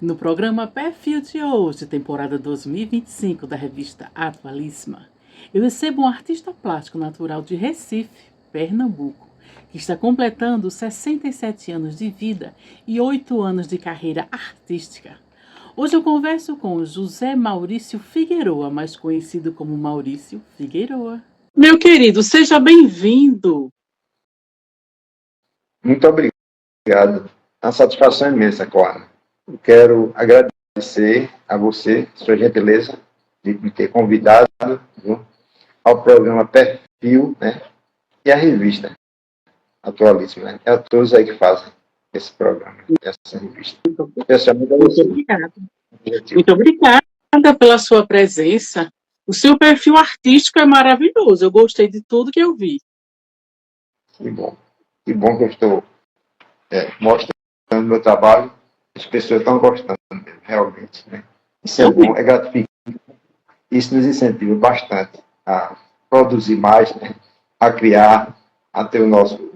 No programa Perfil de hoje, temporada 2025 da revista Atualíssima, eu recebo um artista plástico natural de Recife, Pernambuco, que está completando 67 anos de vida e 8 anos de carreira artística. Hoje eu converso com José Maurício Figueroa, mais conhecido como Maurício Figueroa. Meu querido, seja bem-vindo. Muito obrigado. É uma satisfação imensa, Clara. Eu quero agradecer a você, sua gentileza, de me ter convidado, viu, ao programa Perfil, né, e à revista Atualíssima. Né? É a todos aí que fazem esse programa, essa revista. Especialmente a você. Muito obrigada pela sua presença. O seu perfil artístico é maravilhoso. Eu gostei de tudo que eu vi. Que bom. Que bom que eu estou mostrando meu trabalho. As pessoas estão gostando mesmo, realmente. Né? Isso é bom, é gratificante. Isso nos incentiva bastante a produzir mais, né? A criar, a ter o nosso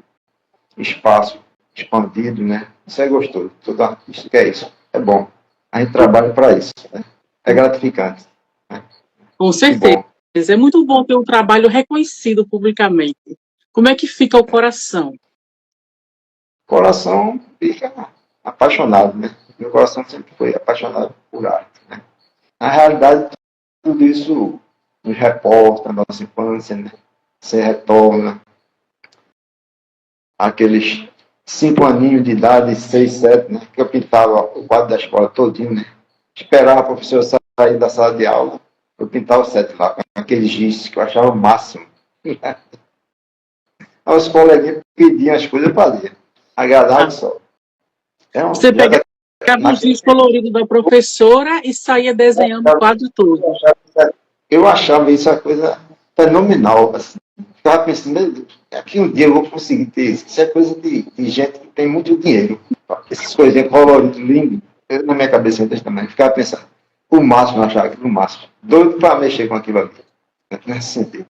espaço expandido, né? Isso é gostoso. Todo artista quer isso. É bom. A gente trabalha para isso. Né? É gratificante. Né? Com certeza. É muito bom ter um trabalho reconhecido publicamente. Como é que fica o coração? O coração fica apaixonado, né? Meu coração sempre foi apaixonado por arte, né? Na realidade, tudo isso nos reporta a nossa infância, né? Você retorna aqueles 5 aninhos de idade, 6, 7, né? Que eu pintava o quadro da escola todinho, né? Esperava a professora sair da sala de aula, eu pintava o 7 lá, com aqueles giz que eu achava o máximo. Aí os coleguinhas pediam as coisas, eu fazia. Agradável só. Você pegava o giz colorido da professora e saía desenhando o quadro todo. Eu achava isso uma coisa fenomenal. Assim. Ficava pensando, aqui um dia eu vou conseguir ter isso. Isso é coisa de gente que tem muito dinheiro. Essas coisinhas coloridas, lindas. Na minha cabeça eu também. Ficava pensando, o máximo, eu achava aquilo o máximo. Doido para mexer com aquilo ali. Nesse sentido.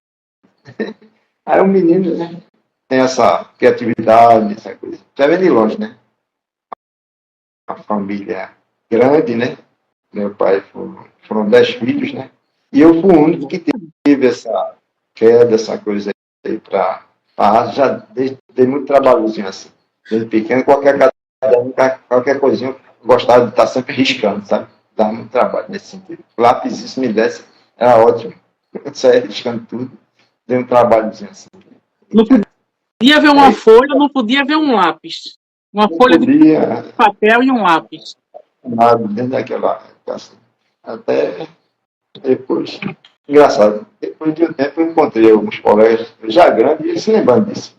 Aí o menino, né, tem essa criatividade, essa coisa. Já vem de longe, né? A família grande, né? Meu pai foram 10 filhos, né? E eu fui o único que teve essa queda, essa coisa aí para já dei muito trabalhozinho assim. Desde pequeno, qualquer coisinha, eu gostava de estar sempre riscando, sabe? Dava muito trabalho nesse sentido. Lápis, isso me desse, era ótimo. Eu saía riscando tudo, dei um trabalhozinho assim. Não podia ver uma folha, não podia ver um lápis. Uma folha de papel e um lápis. Nada, dentro daquela assim. Até depois, engraçado, depois de um tempo eu encontrei alguns colegas já grandes e eles se lembrando disso.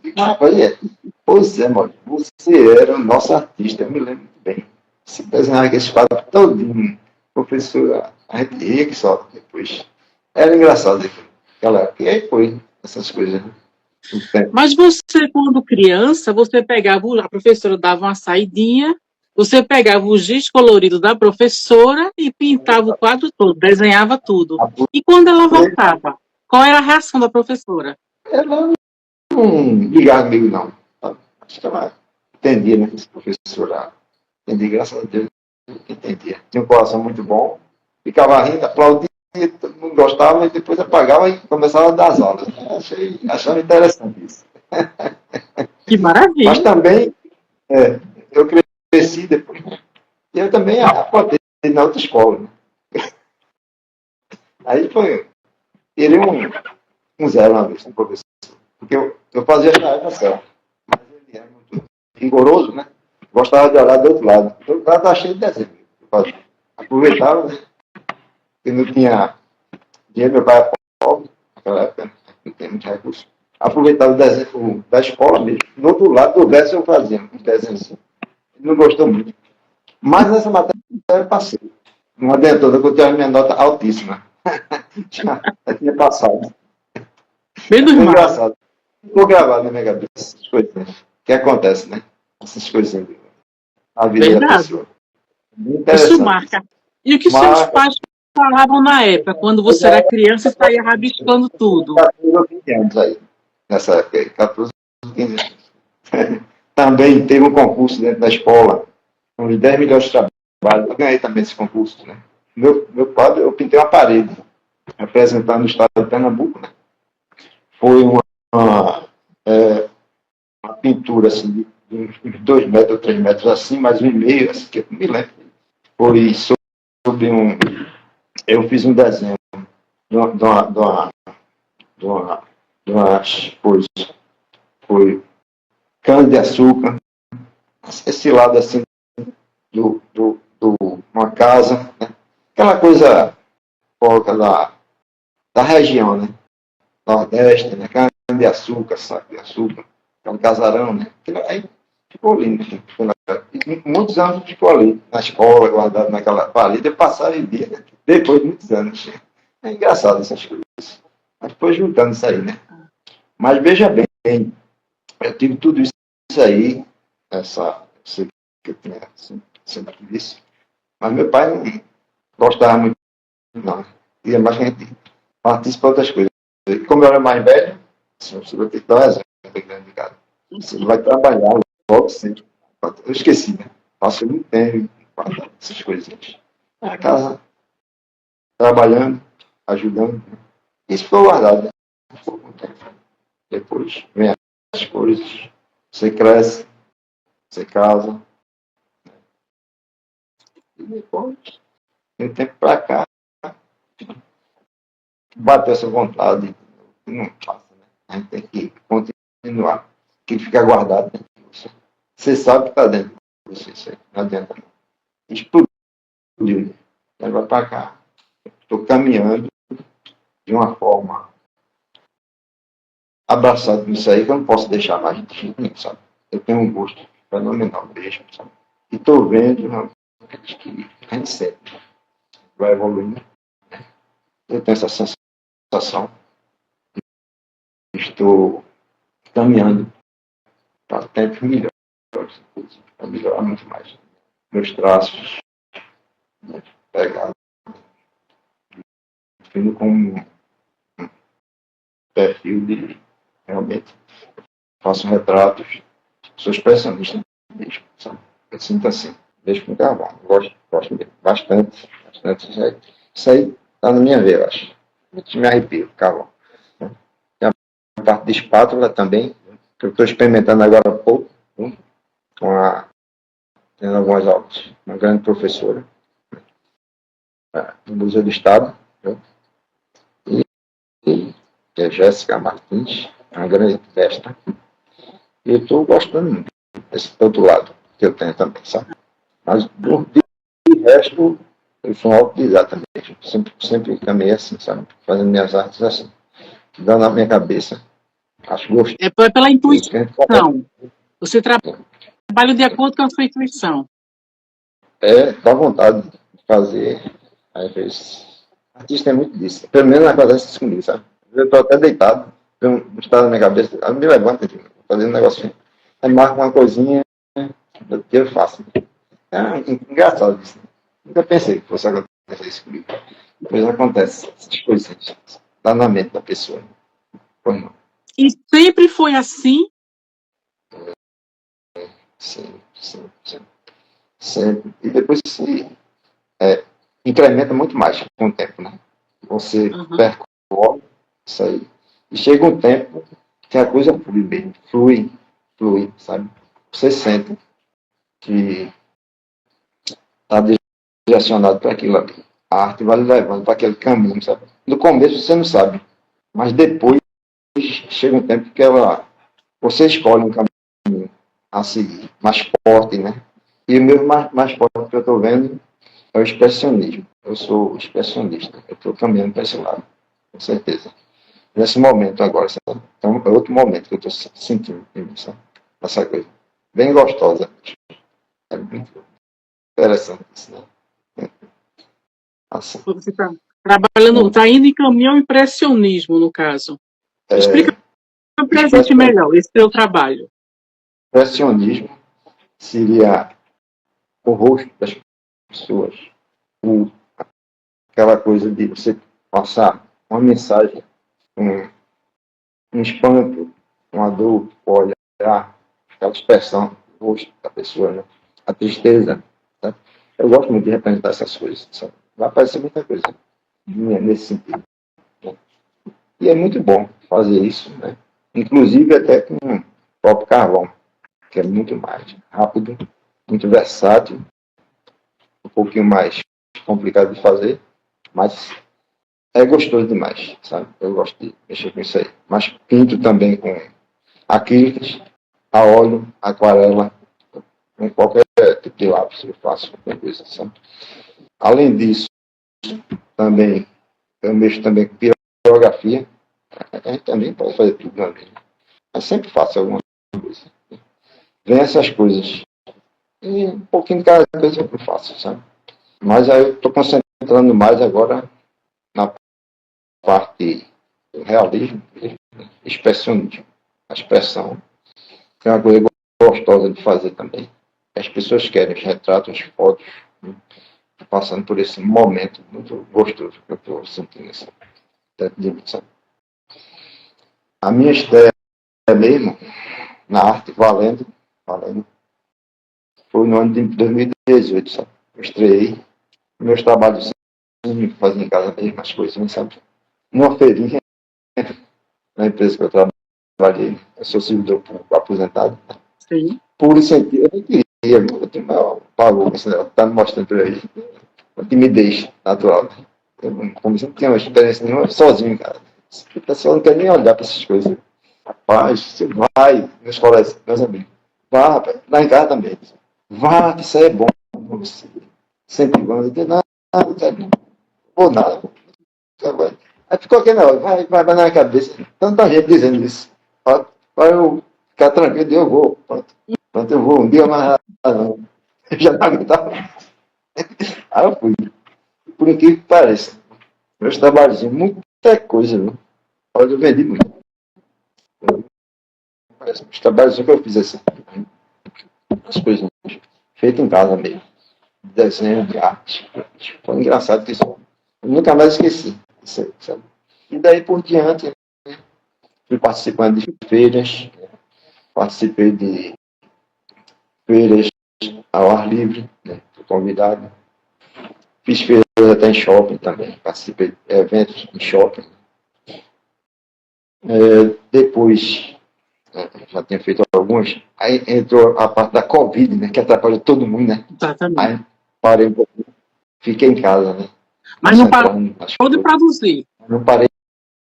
Pois é, mano, você era o nosso artista, eu me lembro muito bem. Se desenhava aqueles quadros todinho, professor, a gente ria que só depois. Era engraçado aquela época. E aí foi essas coisas, né? Mas você, quando criança, você pegava, a professora dava uma saidinha, você pegava o giz colorido da professora e pintava o quadro todo, desenhava tudo. E quando ela voltava, qual era a reação da professora? Ela não ligava comigo, não. Acho que ela entendia, né? Esse professor entendia, graças a Deus, entendia. Tinha um coração muito bom, ficava rindo, aplaudia, todo mundo gostava, e depois apagava e começava a dar as aulas. Achava interessante isso. Que maravilha! Mas também, eu cresci depois, né? E eu também apodei na outra escola. Né? Aí foi, tirei um zero uma vez, um professor. Porque eu fazia na época certa. Mas ele é muito rigoroso, né? Gostava de olhar do outro lado. O outro lado estava cheio de desenho. Aproveitava, né? Porque não tinha dinheiro, meu pai era pobre, naquela época, não tinha muito recurso. Aproveitava o desenho da escola mesmo. Do outro lado do verso eu fazia um desenho assim. Ele não gostou muito. Mas nessa matéria eu passei. Não adiantou, eu tinha minha nota altíssima. já tinha passado. Bem normal. Engraçado. Vou gravar na minha cabeça essas coisas que acontecem, né? Essas coisas na vida da pessoa. Isso marca. E o que seus pais falavam na época, quando você era criança e saía rabiscando tudo? 14 ou 15 anos aí, nessa época, 14 ou 15 anos. Também teve um concurso dentro da escola, uns 10 melhores trabalhos Eu ganhei também esse concurso, né? Meu quadro, eu pintei uma parede, representando o estado de Pernambuco, né? Foi uma, é, uma pintura, assim, de uns 2 metros ou 3 metros, assim, mais 1,5 assim, que eu me lembro. Foi sobre um... Eu fiz um desenho de uma, de uma, de uma, de uma, de umas coisas. Foi cana-de-açúcar, esse lado, assim, uma casa, né? Aquela coisa pouca da região, né? Nordeste, né? Cana de açúcar, saco de açúcar, é um casarão, né? Aí ficou lindo. E muitos anos ficou ali, na escola, guardado naquela parede, passaram em dia, né? Depois de muitos anos. É engraçado essas coisas. Mas foi juntando isso aí, né? Mas veja bem, eu tive tudo isso aí, essa que eu tinha sempre disse. Mas meu pai não gostava muito, não. Queria mais que a gente participe de outras coisas. E como eu era mais velho, você vai ter que dar um exemplo grande de casa. Você vai trabalhar logo cedo. Eu esqueci, né? Passei muito tempo essas coisinhas. Na casa, trabalhando, ajudando. Isso ficou guardado, né? Ficou com o tempo. Depois vem as coisas. Você cresce, você casa. E depois, tem tempo para cá, bateu essa vontade. Não passa, né? A gente tem que continuar. Que fica guardado dentro de você. Você sabe que está dentro de você. Isso aí. Não adianta não. Explodiu. Leva para cá. Estou caminhando de uma forma abraçado nisso aí que eu não posso deixar mais de jeito nenhum, sabe? Eu tenho um gosto fenomenal mesmo, sabe? E estou vendo que a gente sempre vai evoluindo. Eu tenho essa sensação. Estou caminhando para tempos melhores, para melhorar muito mais. Meus traços, né, pegados, vindo com um perfil de realmente faço retratos, sou expressionista mesmo, sabe? Eu sinto assim, deixo com carvão, gosto bastante, bastante. Isso aí está na minha veia, eu acho. Eu me arrepio, carvão. Tem a parte de espátula também, que eu estou experimentando agora há pouco, com tendo algumas aulas, uma grande professora, no Museu do Estado, né? Que é Jéssica Martins, uma grande mestra. E eu estou gostando muito desse outro lado que eu tenho também, sabe? Mas de resto, eu sou um autodidata também. Sempre caminhei assim, sabe? Fazendo minhas artes assim. Dando na minha cabeça. Acho gosto. É pela intuição. Você trabalha de acordo com a sua intuição. Dá vontade de fazer, às vezes. Artista é muito disso. Pelo menos acontece isso comigo, sabe? Eu estou até deitado, tem um estado na minha cabeça, eu me levanto, fazendo um negocinho. Aí marco uma coisinha, eu faço. É engraçado isso. Nunca pensei que fosse acontecer isso comigo. Depois acontece essas coisas. Está na mente da pessoa. Pois não. E sempre foi assim? Sim, sim, sim. Sempre. E depois se incrementa muito mais com o tempo, né? Você percorre isso aí. E chega um tempo que a coisa flui bem. Flui, sabe? Você sente que está direcionado para aquilo ali. A arte vai levando para aquele caminho, sabe? No começo você não sabe, mas depois chega um tempo que você escolhe um caminho a seguir, mais forte, né? E o meu mais forte que eu estou vendo é o expressionismo. Eu sou expressionista, eu estou caminhando para esse lado, com certeza. Nesse momento agora, sabe? Então, é outro momento que eu estou sentindo, sabe? Essa coisa. Bem gostosa. É muito interessante isso, né? Assim. Você está trabalhando, está indo em caminho ao impressionismo, no caso. Explica para a gente melhor esse seu trabalho. Expressionismo seria o rosto das pessoas, aquela coisa de você passar uma mensagem, um espanto, uma dor, olhar, aquela expressão do rosto da pessoa, né? A tristeza, tá? Eu gosto muito de representar essas coisas, sabe? Vai aparecer muita coisa nesse sentido. Né? E é muito bom fazer isso, né? Inclusive até com o próprio carvão, que é muito mais rápido, muito versátil, um pouquinho mais complicado de fazer, mas é gostoso demais, sabe? Eu gosto de mexer com isso aí. Mas pinto também com acrílicos, a óleo, aquarela, com qualquer tipo de lápis eu faço qualquer coisa, sabe? Além disso, também eu mexo também com pirografia. A gente também pode fazer tudo na vida. Mas sempre faço alguma coisa. Vem essas coisas. E um pouquinho de cada coisa eu faço, sabe? Mas aí eu estou concentrando mais agora na parte do realismo, expressionismo. A expressão é uma coisa gostosa de fazer também. As pessoas querem os retratos, as fotos, né? Passando por esse momento muito gostoso que eu estou sentindo assim, dentro de mim, sabe? A minha estreia mesmo, na arte, valendo, foi no ano de 2018, sabe? Eu estreiei meus trabalhos fazia em casa mesmo, as coisinhas, sabe? Numa feirinha, na empresa que eu trabalhei, eu sou servidor público aposentado. Sim. Por incentivo, eu não queria, eu tenho maior pavor com esse negócio, tá me mostrando por aí. Uma timidez natural. Eu, como sempre, tinha uma experiência nenhuma, sozinho, cara. O pessoal não quer nem olhar para essas coisas. Rapaz, você vai, meus colegas, meus amigos, vá, rapaz, lá em casa também. Vá, que isso aí é bom. Você, sempre vamos, não nada, não quero não vou nada. Aí ficou aqui, não, vai na minha cabeça. Tanta gente dizendo isso. Para eu ficar tranquilo, eu vou. Pronto, eu vou. Um dia mais não. Eu já não aguentava. Aí eu fui. Por incrível que pareça. Meus trabalhos, muita coisa, viu? Olha, eu vendi muito. Os trabalhos que eu fiz assim, as coisas feitas em casa mesmo. Desenho de arte. Foi engraçado que isso. Eu nunca mais esqueci. Isso aí, sabe? E daí por diante, fui participando de feiras, participei de feiras ao ar livre, né? Fui convidado. Fiz feiras até em shopping também, participei de eventos em shopping. Depois, já tinha feito alguns, aí entrou a parte da Covid, né? Que atrapalhou todo mundo, né? Exatamente. Aí parei um pouquinho, fiquei em casa, né? Mas não parou de produzir. Não parei,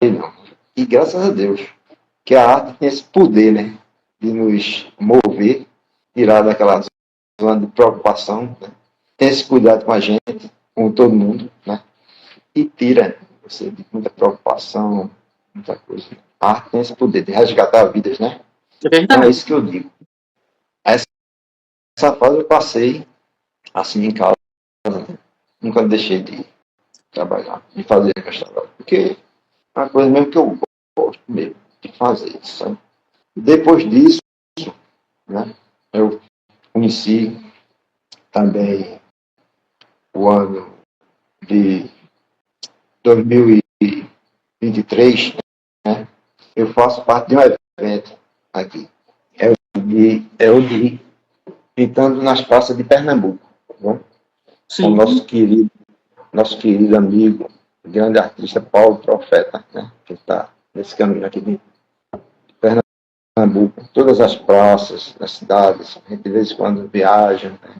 não. E graças a Deus, que a arte tem esse poder, né? De nos mover, tirar daquela zona de preocupação, né? Tem esse cuidado com a gente, com todo mundo, né? E tira você de muita preocupação, muita coisa. A arte tem esse poder de resgatar vidas, né? É Então é verdade. isso que eu digo. Essa fase eu passei assim em casa, né? Nunca deixei de trabalhar, de fazer meus trabalhos, porque é uma coisa mesmo que eu gosto mesmo de fazer, sabe? Depois disso, né, eu conheci também o ano de 2023, né? Eu faço parte de um evento aqui. É o de Pintando nas Praças de Pernambuco. Né? Com o Sim. nosso querido amigo, grande artista Paulo Profeta, né? Que está nesse caminho aqui de Pernambuco. Todas as praças das cidades, a gente de vez em quando viaja, né?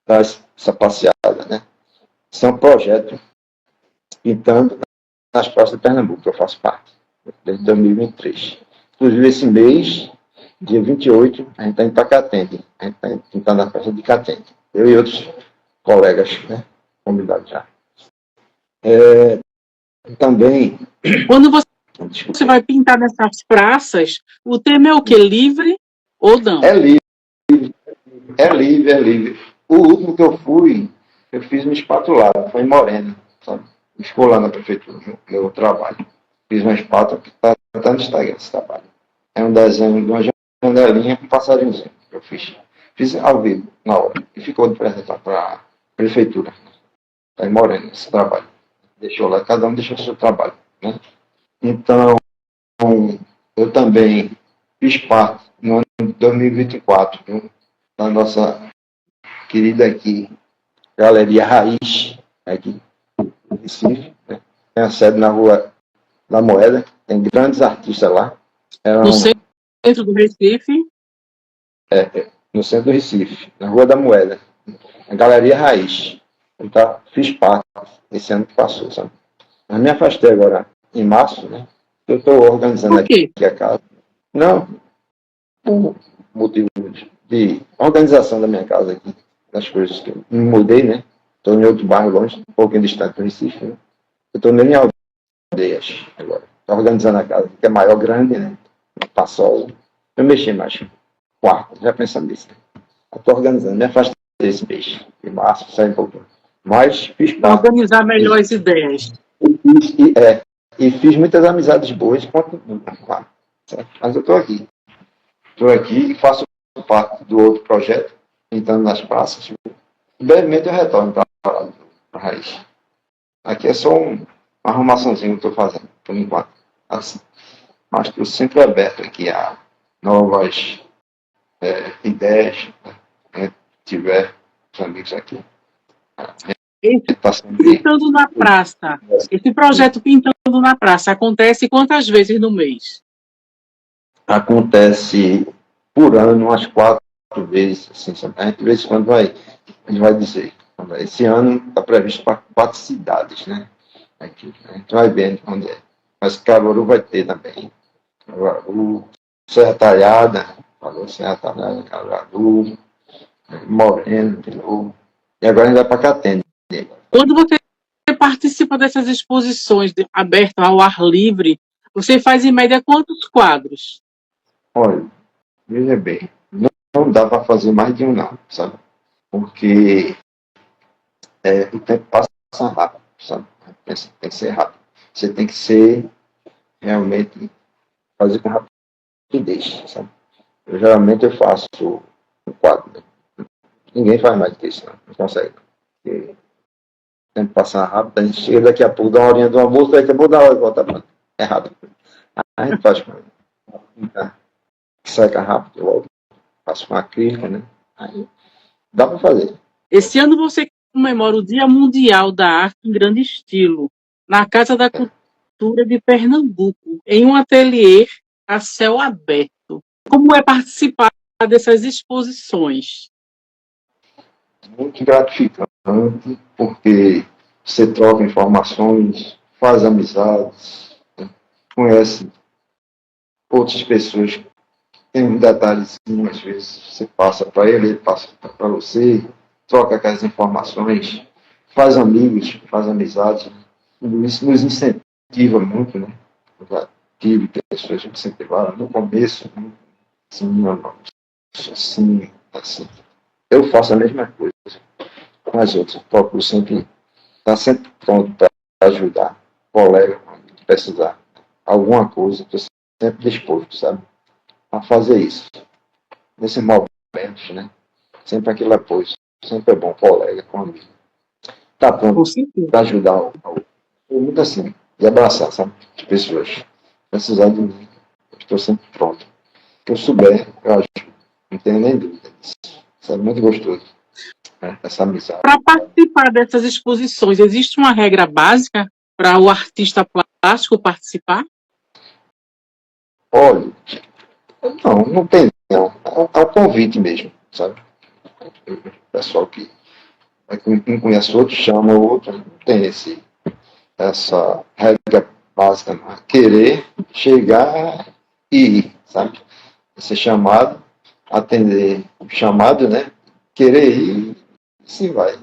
Faz essa passeada, né? Isso é um projeto Pintando nas Praças de Pernambuco, que eu faço parte, desde 2023. Inclusive, esse mês, dia 28, a gente está em Pacatende. A gente está pintando a Praça de Catende. Eu e outros colegas, né? Convidados já. Também. Quando você vai pintar nessas praças, o tema é o quê? Livre ou não? É livre, é livre, é livre. O último que eu fui, eu fiz um espatulado, foi em Moreno, sabe? Ficou lá na prefeitura, no meu trabalho. Fiz uma espátula que está no Instagram esse trabalho. É um desenho de uma janelinha com um passarinhozinho que eu fiz. Fiz ao vivo, na hora. E ficou de apresentar para a prefeitura. Está em Moreno esse trabalho. Deixou lá, cada um deixou o seu trabalho, né? Então, eu também fiz parte no ano de 2024 da nossa querida aqui, Galeria Raiz, aqui em Recife, né? Tem a sede na Rua da Moeda, tem grandes artistas lá. No centro do Recife? No centro do Recife, na Rua da Moeda, a Galeria Raiz. Eu fiz parte esse ano que passou, sabe? Mas me afastei agora, em março, né? Eu estou organizando Por quê? aqui a casa. Não, por motivo de organização da minha casa aqui, das coisas que eu me mudei, né? Estou em outro bairro longe, um pouquinho distante do Recife, né? Eu estou mesmo em aldeias agora. Estou organizando a casa, que é maior, grande, né? Passou. Eu mexi mais. Quarto, já pensando nisso. Né? Estou organizando, me afastei desse mês. De março, sai um pouquinho. Mas fiz parte. Organizar melhor as ideias. E fiz muitas amizades boas. Mas eu estou aqui. Estou aqui e faço parte do outro projeto, pintando nas praças. Brevemente eu retorno para a raiz. Aqui é só uma arrumaçãozinha que eu estou fazendo, por enquanto. Assim. Mas estou sempre aberto aqui a novas ideias, né? Tiver os amigos aqui. Pintando na praça. Esse projeto Pintando na Praça acontece quantas vezes no mês? Acontece por ano umas 4 vezes, assim, a gente de vez em quando a gente vai dizer. Esse ano está previsto para 4 cidades, né? Aqui, a gente vai vendo onde é. Mas Caruaru vai ter também. Caruaru, Serra Talhada, falou Serra Talhada, Caruaru, Moreno, de novo. E agora a gente vai para Catende. Quando você participa dessas exposições abertas ao ar livre, você faz em média quantos quadros? Olha, veja bem, não dá para fazer mais de um não, sabe? Porque o tempo passa rápido, sabe? Tem que ser rápido. Você tem que ser realmente fazer com rapidez, sabe? Geralmente eu faço um quadro. Ninguém faz mais do que isso, não consegue. Porque o tempo passa rápido, a gente chega daqui a pouco, dá uma horinha do almoço, daqui a pouco dá uma hora e volta para. É rápido. A gente faz com seca rápido, logo faço com acrílica, né? Aí dá para fazer. Esse ano você comemora o Dia Mundial da Arte em Grande Estilo, na Casa da Cultura de Pernambuco, em um ateliê a céu aberto. Como é participar dessas exposições? Muito gratificante, porque você troca informações, faz amizades, né? Conhece outras pessoas. Tem um detalhezinho, às vezes você passa para ele passa para você, troca aquelas informações, faz amigos, faz amizades. Tudo isso nos incentiva muito, né? Eu já tive pessoas que incentivaram no começo, assim, não, assim. Eu faço a mesma coisa com as outras. Procuro sempre estar sempre pronto para ajudar colega quando precisar. Alguma coisa, estou sempre disposto, sabe? A fazer isso. Nesses momentos, né? Sempre aquele apoio. Sempre é bom, colega, com amigo. Tá pronto para ajudar o muito assim, de abraçar, sabe? As pessoas. Precisar de mim. Eu estou sempre pronto. O que eu souber, eu ajudo. Não tenho nem dúvida disso. Isso é muito gostoso. Né? Essa amizade. Para participar dessas exposições, existe uma regra básica para o artista plástico participar? Olha, não tem, não. É um convite mesmo, sabe? O pessoal que um conhece o outro, chama o outro, não tem essa regra básica, não. Querer chegar e ir, sabe? Ser chamado, atender o chamado, né? Querer ir, sim vai.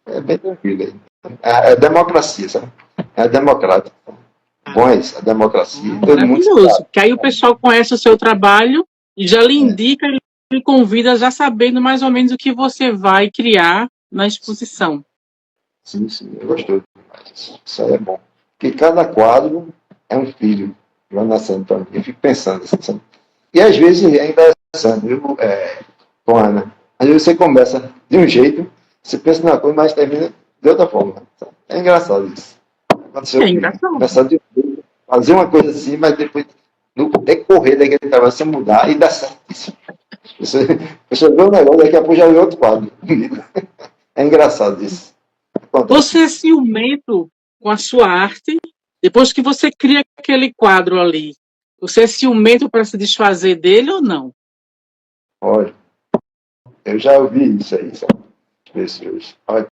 É bem tranquilo aí. É democracia, sabe? É democrático. Bom é isso, a democracia. Maravilhoso, que aí o pessoal conhece o seu trabalho e já lhe indica, lhe convida já sabendo mais ou menos o que você vai criar na exposição. Sim, eu gostei. Isso aí é bom. Porque cada quadro é um filho que vai nascendo para mim. Eu fico pensando assim, sabe? E às vezes é interessante, viu, Ana? Às vezes você começa de um jeito, você pensa numa coisa, mas termina de outra forma. Sabe? É engraçado isso. Aconteceu engraçado. Começar de um jeito, fazer uma coisa assim, mas depois, no decorrer daquele trabalho, você mudar e dá certo isso. Você vê um negócio, daqui a pouco já vê outro quadro. É engraçado isso. Acontece. Você é ciumento com a sua arte? Depois que você cria aquele quadro ali, você é ciumento para se desfazer dele ou não? Olha, eu já ouvi isso aí, sabe? Pessoas. Olha,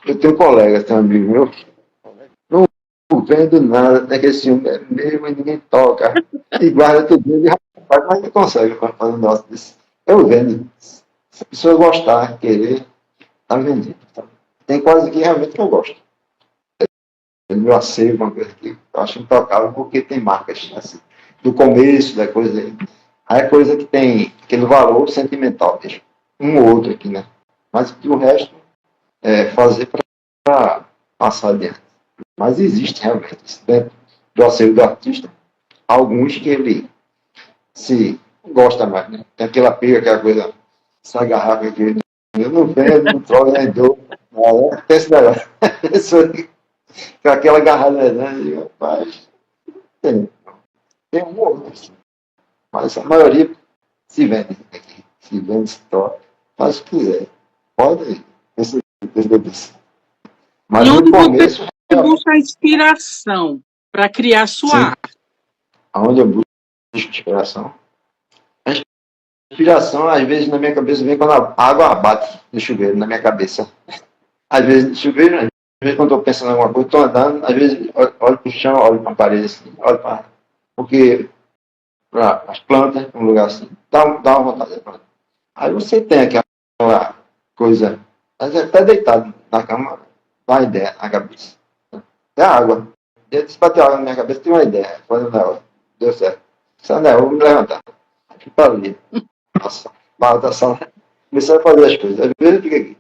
eu tenho um colega, tem um amigo meu, não vendo nada, tem aquele ciúme é meu e ninguém toca. E guarda tudo. E, rapaz, mas não consegue fazer um negócio desse. Eu vendo. Se a pessoa gostar, querer, tá vendendo. Tá? Tem quase que realmente que eu gosto. Meu acervo, uma coisa que eu acho intocável, porque tem marcas assim, do começo da coisa. Aí é coisa que tem aquele valor sentimental mesmo. Um ou outro aqui, né? Mas o resto é fazer para passar adiante. Mas existe realmente, dentro do acervo do artista, alguns que ele se gosta mais, né? Tem aquela pega, aquela coisa, essa garrafa que eu não vendo, não troco, nem dou. Tem esse negócio. Com aquela garrafa, né? Rapaz, tem um ou outro, assim. Mas a maioria se vende aqui. Se vende, se troca. Faz o que quiser. Pode ter disso. Mas E no onde você começo, busca inspiração para criar sua sim, arte? aonde eu busco inspiração. A inspiração, às vezes, na minha cabeça vem quando a água bate no chuveiro, na minha cabeça. Às vezes, no chuveiro, às vezes, quando estou pensando em alguma coisa, estou andando, às vezes, olho para o chão, olho para a parede, assim, olho para. Porque para as plantas, um lugar assim, dá uma vontade. Pronto. Aí você tem aquela coisa, às vezes até deitado na cama, dá uma ideia na cabeça. É água. Eu disse, bateu água na minha cabeça, tem uma ideia. Quando não, deu certo. Só não, vou me levantar. Fui para ali. Nossa, para outra sala. Comecei a fazer as coisas. Às vezes eu fico aqui,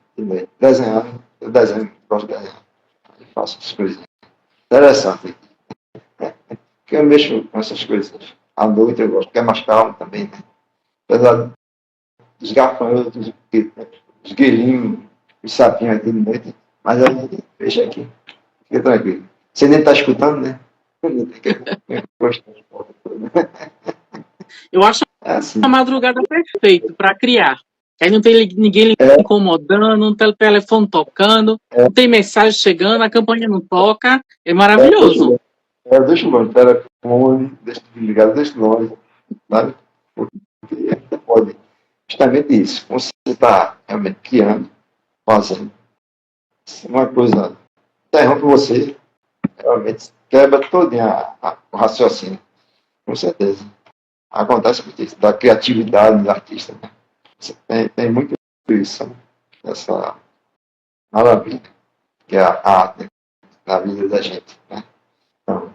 desenhando. Eu desenho, gosto de desenhar. Eu faço as coisas. Interessante. Porque eu mexo com essas coisas. À noite eu gosto, porque é mais calmo também, né? Apesar dos gafanhotos, os guelinhos, os sapinhos aqui de noite. Mas aí, deixa aqui. Fica tranquilo. Você nem está escutando, né? Eu acho É a assim. madrugada perfeito para criar. Aí não tem ninguém lhe É, incomodando, não tem o telefone tocando, é, não tem mensagem chegando, a campanha não toca. É deixa maravilhoso. eu deixa longe, telefone, deixa ligado, deixa longe, sabe? Porque pode. Justamente isso. Quando você está realmente criando, fazendo, se uma coisa interrompe você, realmente quebra todo o raciocínio. Com certeza. Acontece muito isso, da criatividade do artista. Né? Você tem muito isso, né? Essa maravilha, que é a arte na vida da gente. Né? Então,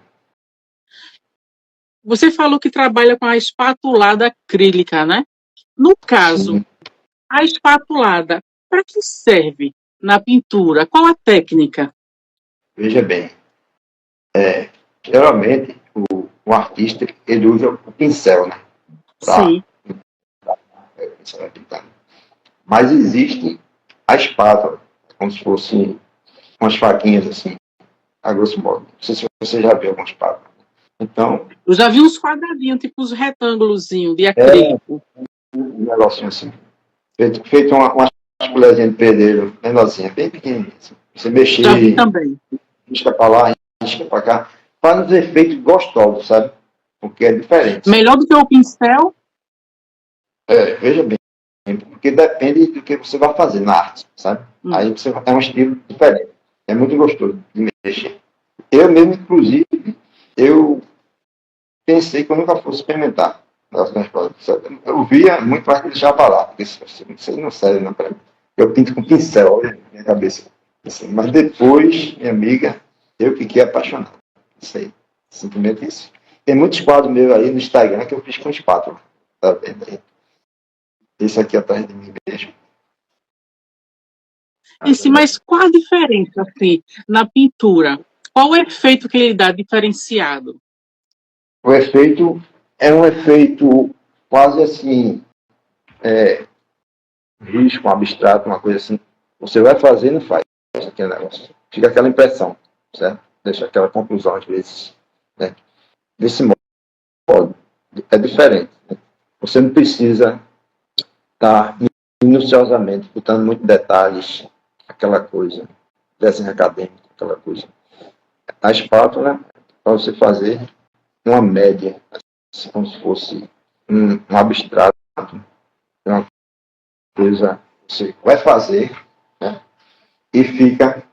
Você falou que trabalha com a espatulada acrílica, né? No caso, sim, a espatulada, para que serve na pintura? Qual a técnica? veja bem, geralmente o artista ele usa o pincel, né? Para Sim, pintar. Mas existe a espátula, como se fosse umas faquinhas assim, a grosso modo. Não sei se você já viu alguma espátula. Então, eu já vi uns quadradinhos, tipo uns retângulozinhos de é acrílico. um negocinho assim. Feito uma colherzinha de pedreiro, menorzinha, bem pequenininha. Assim. Você Já vi mexer, também. risca para lá, risca para cá, faz uns efeitos gostosos, sabe? Porque é diferente. Melhor do que o pincel? Veja bem, porque depende do que você vai fazer na arte, sabe? Hum. Aí você vai ter um estilo diferente. É muito gostoso de mexer. Eu mesmo, inclusive, eu pensei que eu nunca fosse experimentar. Eu via muito mais que deixar para lá, porque isso não serve não para mim. Eu pinto com pincel, olha, minha cabeça. Assim, mas depois, minha amiga, eu fiquei apaixonado. Isso aí, simplesmente isso. Tem muitos quadros meus aí no Instagram que eu fiz com espátula. Tá vendo aí? Esse aqui atrás de mim mesmo. E sim, mas qual a diferença, assim, na pintura? Qual o efeito que ele dá diferenciado? O efeito é um efeito quase assim, risco, um abstrato, uma coisa assim. Você vai fazer e não faz aquele negócio. Fica aquela impressão, certo? Deixa aquela conclusão às vezes. Né? Desse modo, é diferente. Né? Você não precisa tá minuciosamente, botando muitos detalhes, aquela coisa, desenho acadêmico, aquela coisa. A espátula, para você fazer uma média, como se fosse um abstrato, uma coisa que você vai fazer, né? E fica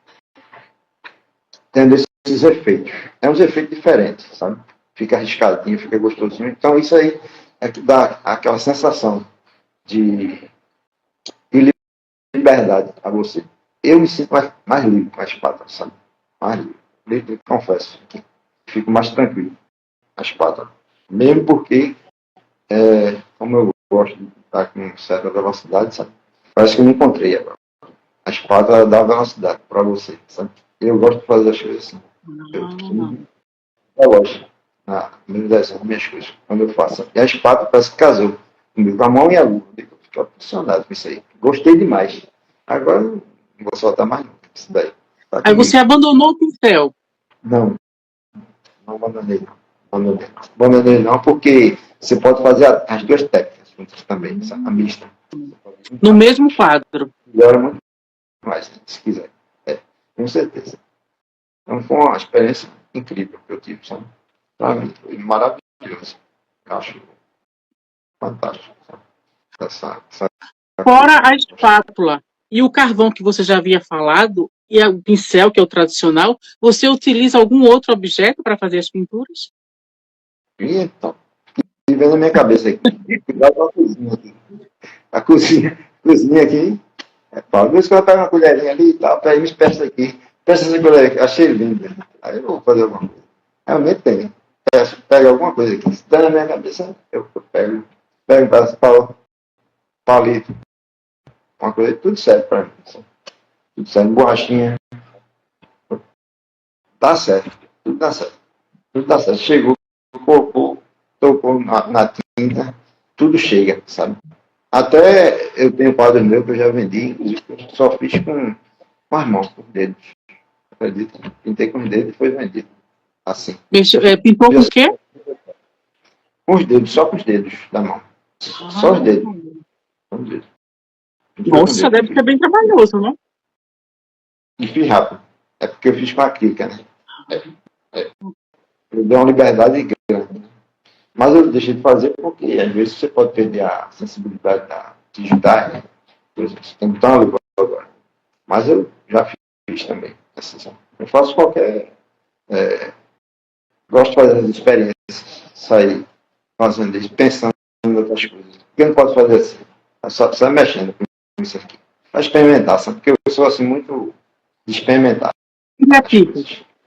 tendo esses efeitos. É uns efeitos diferentes, sabe? Fica arriscadinho, fica gostosinho. Então, isso aí é que dá aquela sensação de liberdade a você. Eu me sinto mais livre com a espada, sabe? Mais livre, confesso. Fico mais tranquilo com a espada. Mesmo porque, como eu gosto de estar com certa velocidade, sabe? Parece que eu me encontrei agora. A espada dá velocidade para você, sabe? Eu gosto de fazer as coisas assim. Eu gosto. Me desenho minhas coisas, quando eu faço. E a espada parece que casou comigo, com a mão e a luva. Eu fico apaixonado com isso aí. Gostei demais. Agora não vou soltar mais não. Isso daí. Tá Aí você abandonou o pincel. não abandonei não. Abandonei não, porque você pode fazer as duas técnicas juntas também, a mista. No mesmo quadro. Melhora muito mais, se quiser. Com certeza. Então foi uma experiência incrível que eu tive, sabe? Para mim, foi maravilhoso. Eu acho fantástico, sabe? Essa Fora a espátula e o carvão que você já havia falado, e o pincel, que é o tradicional, você utiliza algum outro objeto para fazer as pinturas? E então, vem na minha cabeça aqui. Cuidado com a cozinha aqui. A cozinha aqui. Por isso que eu pego uma colherinha ali e tal, para ir me peça aqui. Peça essa colher aqui, achei linda. Aí eu vou fazer alguma coisa. Realmente tem. Pega alguma coisa aqui. Se está na minha cabeça, eu pego um pedaço de palito. Uma coisa, tudo serve para mim. Tudo serve, borrachinha. Dá certo. Tudo dá certo. Tudo dá certo. Chegou, colocou, tocou na tinta, tudo chega, sabe? Até eu tenho quadros meus que eu já vendi, inclusive só fiz com as mãos, com os dedos. Acredita? Pintei com os dedos e foi vendido. Assim. Pintou com o quê? Com os dedos, só com os dedos da mão. Só os dedos. Só os dedos. Nossa, deve ser bem trabalhoso, não? E fiz rápido. É porque eu fiz com a acrílica, né? Eu dei uma liberdade grande. Mas eu deixei de fazer porque às vezes você pode perder a sensibilidade da digital, né? Por exemplo, você tem que botar uma luva agora. Mas eu já fiz também. Assim, eu faço qualquer. Gosto de fazer as experiências, sair fazendo isso, pensando em outras coisas. Porque eu não posso fazer assim. É só mexendo com isso aqui. Para experimentar, sabe? Porque eu sou assim muito de experimentar. Criativo.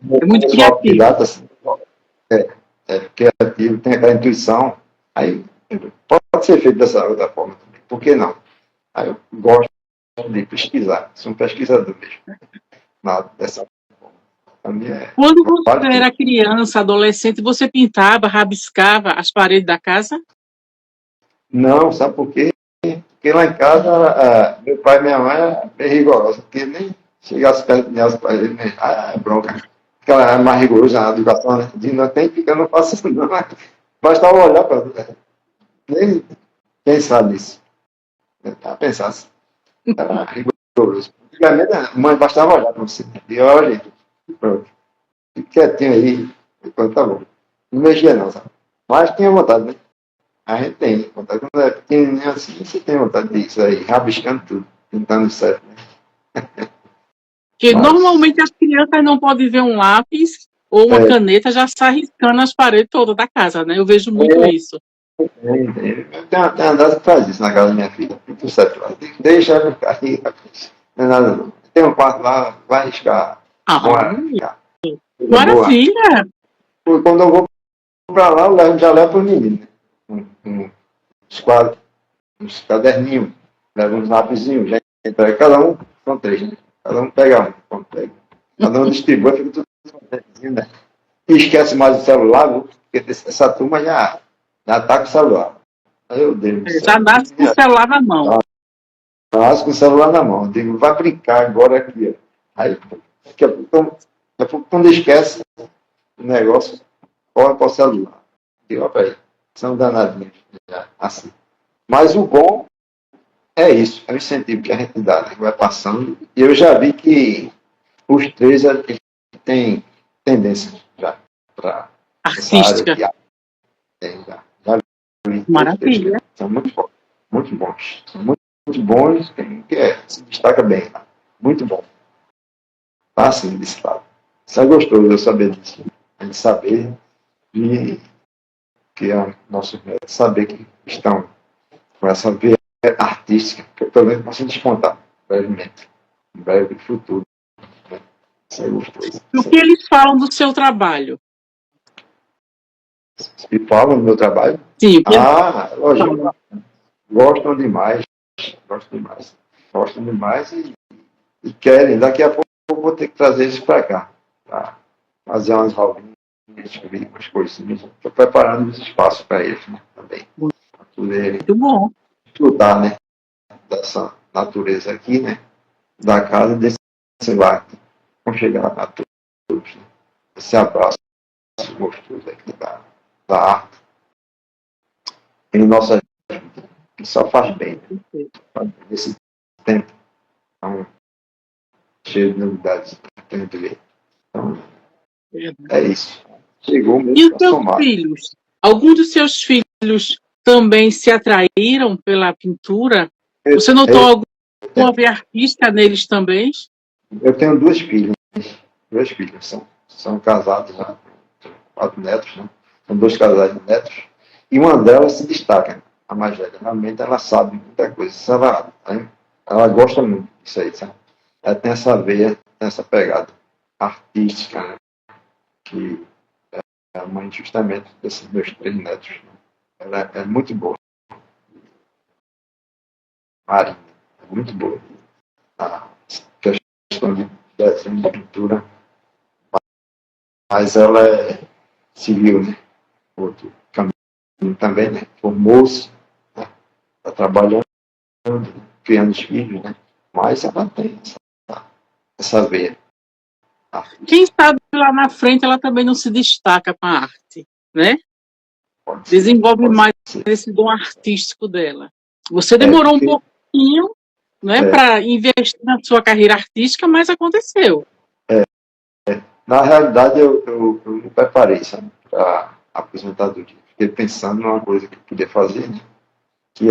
É muito criativo. Data, assim, criativo, tem aquela intuição. Aí pode ser feito dessa outra forma também. Por que não? Aí eu gosto de pesquisar. Sou um pesquisador mesmo. Dessa forma. Quando você era criança, adolescente, você pintava, rabiscava as paredes da casa? Não, sabe por quê? Porque lá em casa, meu pai e minha mãe eram bem rigorosos, porque nem chegasse perto de minhas paredes, bronca. Porque ela era mais rigorosa na educação, né? De não tem que eu não faço isso, não. Bastava olhar para. Nem pensar nisso. Tá, pensasse. Era rigoroso. Antigamente, a mãe bastava olhar para você. E olha, pronto. Fique quietinho aí. Então, tá bom. Não mexia não, sabe? Mas tinha vontade, né? A gente tem vontade. Quando é pequenininho assim, você tem vontade disso aí, rabiscando tudo, pintando certo, né? Porque normalmente as crianças não podem ver um lápis ou uma caneta, já sai riscando as paredes todas da casa, né? Eu vejo muito isso. Tem uma data que faz isso na casa da minha filha. Tudo certo. Deixa ela ficar aí. Não é nada não. Tem um quarto lá, vai arriscar. Maravilha! Quando eu vou para lá, eu já levo para os meninos. Uns quadros, uns caderninhos, levo uns lápisinhos, já entrega. Cada um, são 3, né? Cada um pega um, quando pega. Cada um distribui, fica tudo contente, né? E esquece mais o celular, porque essa turma já está com o celular. Meu Deus. Já nasce com o celular na mão. Nasce com o celular na mão. Eu digo, vai brincar agora aqui. Aí, daqui a pouco, quando esquece o negócio, corre para o celular. Digo, ó, velho, são danadinhos. Assim. Mas o bom é isso, é o incentivo que a gente dá, né, que vai passando. E eu já vi que os três eles têm tendência já para essa área Artística. de arte. Já vi todos três que Maravilha. são muito bons, muito bons. São muito, muito bons, tem um que se destaca bem, tá? Muito bom. Tá assim, desse lado. Isso é gostoso eu saber disso. A gente saber de que é nosso saber que estão com essa veia artística, que eu também posso despontar brevemente, em breve futuro. Né? Isso é gostoso. E o que eles falam do seu trabalho? E falam do meu trabalho? Sim, o que eles Lógico, falam? gostam demais, gostam demais. Gostam demais e querem. Daqui a pouco eu vou ter que trazer isso para cá, para fazer umas roubinhas, escrever umas coisinhas. Estou preparando os espaços para eles, né, também, para poderem Muito bom. estudar, né, dessa natureza aqui, né, da casa, desse lar, vão chegar a todos, né, esse abraço gostoso aqui da arte em nossa vida, que só faz bem, né, nesse tempo tão cheio de novidades que a gente vê. Então, é isso. Chegou E mesmo os para seus somar. filhos? Alguns dos seus filhos também se atraíram pela pintura? Você notou Eu, alguma veia artística neles também? eu tenho duas filhas, são casadas já, 4 netos, né? São dois casais de netos, e uma delas se destaca, a mais velha. Realmente ela sabe muita coisa. Ela gosta muito disso aí, sabe? Ela tem essa veia, tem essa pegada artística, né? Que é a mãe justamente desses meus 3 netos. Né? Ela é muito boa, Marina, é muito boa. A questão de desenho, de pintura, mas ela seguiu, né? Outro caminho também, né? Formou-se, né? Está trabalhando, criando os filhos, né? Mas ela tem essa veia Quem artística. sabe lá na frente ela também não se destaca com a arte, né? Pode ser, Desenvolve pode mais ser. esse dom artístico dela. Você É, demorou um porque, pouquinho, né, é, para investir na sua carreira artística, mas aconteceu. na realidade, eu me preparei, sabe, para a aposentadoria. Fiquei pensando numa coisa que eu podia fazer, né? Que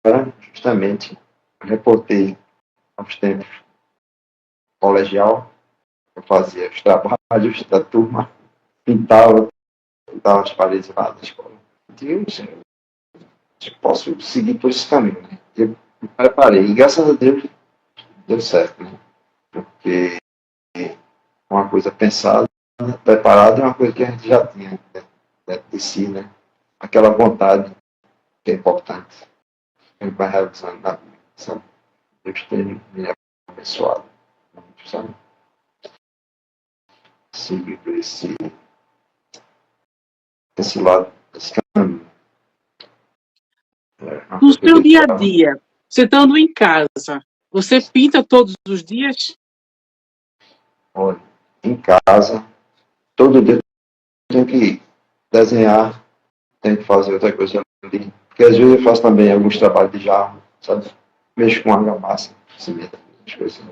era justamente, reportei aos tempos colegial, eu fazia os trabalhos da turma, pintava as paredes lá da escola. Eu disse, posso seguir por esse caminho, né? Eu me preparei, e graças a Deus deu certo, né? Porque uma coisa pensada, preparada, é uma coisa que a gente já tinha dentro de si, né? Aquela vontade que é importante. A gente vai realizando na vida, sabe? Deus tem me abençoado muito, sabe? Seguir por esse lado, esse caminho. É uma No coisa que eu seu dia a dedicava. dia, você estando em casa, você pinta todos os dias? Olha, em casa, todo dia eu tenho que desenhar, tenho que fazer outra coisa ali. Porque às vezes eu faço também alguns trabalhos de jarro, sabe? Mexo com argamassa, cimento, as coisas.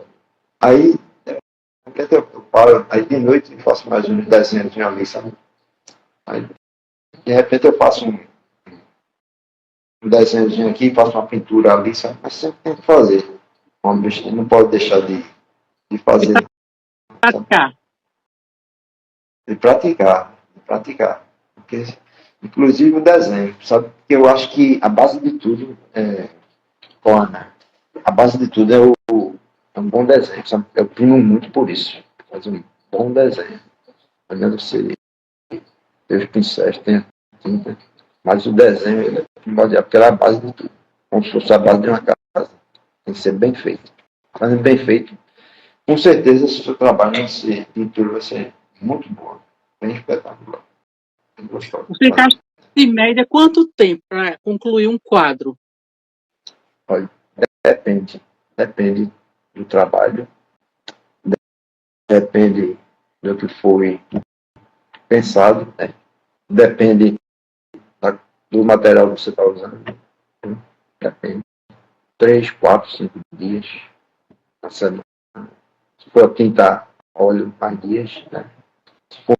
Aí, eu paro, aí de noite eu faço mais uns desenhos ali, sabe? Aí, de repente eu faço um desenhozinho aqui, faço uma pintura ali, sabe? Mas sempre tem que fazer. Uma besteira, não pode deixar de De fazer, sabe? praticar. De praticar. Porque, inclusive o desenho, sabe? Porque eu acho que a base de tudo a base de tudo é um bom desenho, sabe? Eu primo muito por isso. Fazer um bom desenho. Não adianta você ter os pincéis, tem a tinta, mas o desenho ele é primordial, porque ele é a base de tudo. Como se fosse a base de uma casa. Tem que ser bem feito. Fazendo bem feito, com certeza o seu trabalho vai ser, pintura vai ser muito boa. Bem espetacular. Bem gostoso. Você gasta, em média, quanto tempo para concluir um quadro? Olha, depende. Depende do trabalho, depende do que foi pensado, né? Depende do material que você está usando. Depende. 3, 4, 5 dias na semana. Se for tintar óleo, mais dias, né? Se for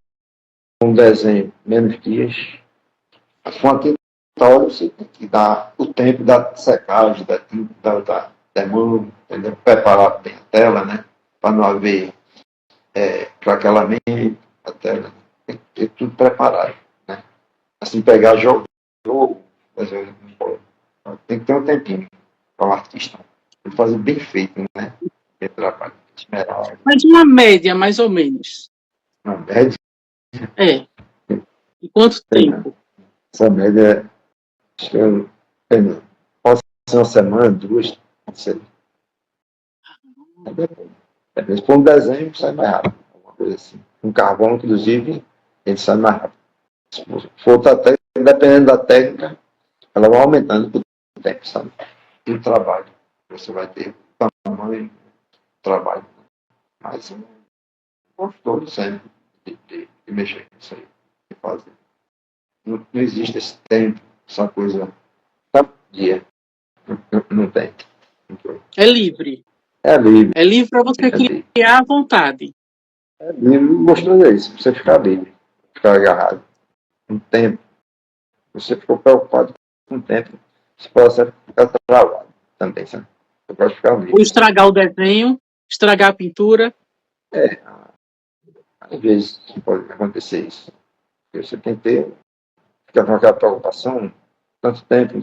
um desenho, menos dias. Se for uma tinta óleo, você tem que dar o tempo da secagem, da tinta, da mão, entendeu? Preparar bem a tela, né? Para não haver craquelamento, a tela. Tem que ter tudo preparado, né? Assim, pegar jogo, fazer tem que ter um tempinho para o artista. Tem que fazer bem feito, né? Tem trabalho esmerado. Mas uma média, mais ou menos. Uma média, É. E quanto né? tempo? Essa média, acho que pode ser uma semana, duas, não sei. Se for um desenho, sai mais rápido. Alguma coisa assim. Um carvão, inclusive, ele sai mais rápido. Se for outra técnica, dependendo da técnica, ela vai aumentando com o tempo, sabe? E o trabalho. Você vai ter o tamanho do trabalho. Mas eu gosto sempre de mexer com isso aí, de fazer. Não existe esse tempo, essa coisa. Sabe? Dia. Não tem. É livre. É livre. É livre para você É livre. criar à vontade. É livre mostrando isso. Você ficar livre. Ficar agarrado. Um tempo. Você ficou preocupado com o tempo. Você pode ficar travado também, sabe? Você pode ficar Ou livre. estragar o desenho, estragar a pintura. É, às vezes pode acontecer isso. Porque você tem que ter, ficar com aquela preocupação, tanto tempo,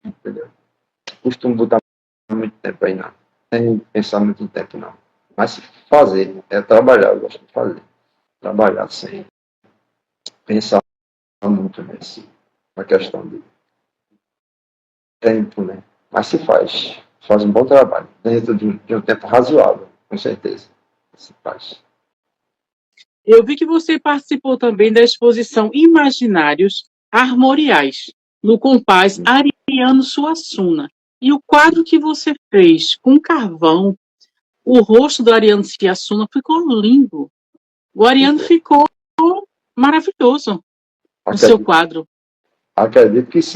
entendeu? Costumo botar muito tempo aí, não. Sem pensar muito em tempo, não. Mas se fazer, é trabalhar, eu gosto de fazer. Trabalhar sem pensar muito na questão de tempo, né? Mas se faz. Faz um bom trabalho. Dentro de um tempo razoável, com certeza. Se faz. Eu vi que você participou também da exposição Imaginários Armoriais, no Compás Ariano Suassuna. E o quadro que você fez com carvão, o rosto do Ariano Suassuna ficou lindo. O Ariano ficou maravilhoso no seu Acredito, quadro. acredito que sim.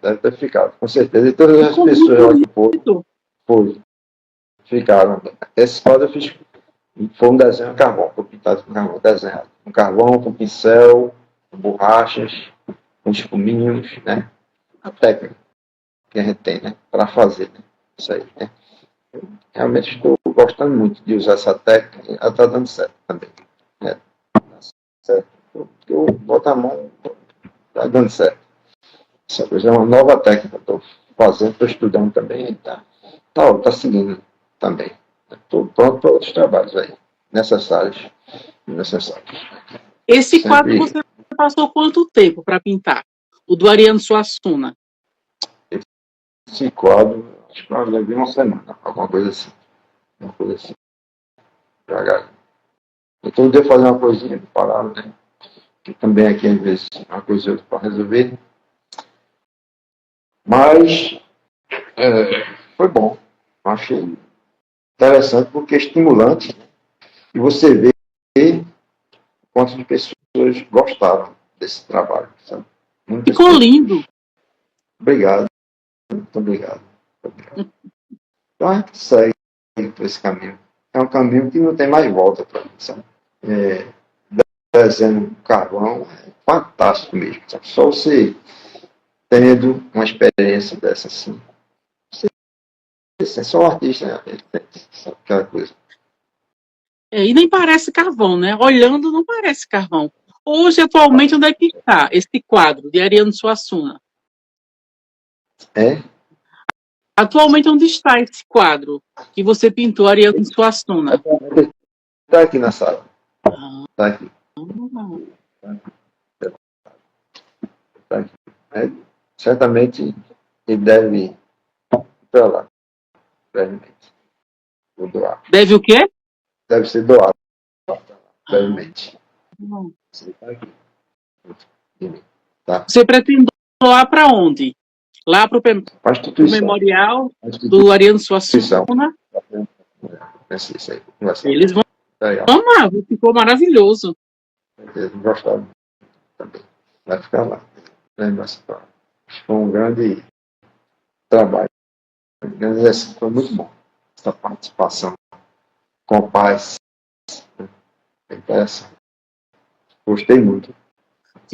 Deve ter ficado, com certeza. E todas as Ficou pessoas muito lá que lindo. foram ficaram. Esse quadro eu fiz. Foi um desenho a carvão, foi pintado com carvão, desenhado. Com carvão, com pincel, com borrachas, com espuminhos, né? A técnica que a gente tem, né? Para fazer, né? Isso aí, né? Realmente estou gostando muito de usar essa técnica. Ela está dando certo também. Né? Tá certo. Porque eu boto a mão, está dando certo. Essa coisa é uma nova técnica. Estou fazendo, estou estudando também. Tá seguindo também. Estou pronto para outros trabalhos aí. Necessários. Necessários. Esse quadro Sempre você passou quanto tempo para pintar? O do Ariano Suassuna. esse quadro, acho que eu levei uma semana, alguma coisa assim. Uma coisa assim. Devagar. Então eu devo fazer uma coisinha de parada, né? Que também aqui, às vezes, uma coisa ou outra para resolver. Mas foi bom. Achei interessante porque é estimulante. Né? E você vê quantas pessoas gostaram desse trabalho. Sabe? Muitas Ficou pessoas. lindo. Obrigado. Muito obrigado. Obrigado. Então a gente segue por esse caminho. É um caminho que não tem mais volta para mim. Sabe? Desenho carvão é fantástico mesmo. Sabe? Só você tendo uma experiência dessa assim. Você é só um artista, né? Sabe? Aquela coisa. E nem parece carvão, né? Olhando, não parece carvão. Hoje, atualmente, onde é que está esse quadro de Ariano Suassuna? É? Atualmente, onde está esse quadro que você pintou, Ariano Suassuna? Está aqui na sala. Está aqui. Tá aqui. É, certamente ele deve ir para lá, brevemente. Vou doar. Deve o quê? Deve ser doado brevemente. Você está aqui. Tá? Você pretende doar para onde? Lá para A o instituição. memorial A do Ariano instituição. Suassuna? Pensa isso aí. Vai ser. Eles vão Legal. amar, ficou maravilhoso. Eles gostaram também. Vai ficar lá. Lembra-se. Foi um grande trabalho O exercício foi muito bom. Essa participação com paz. É interessante. Gostei muito.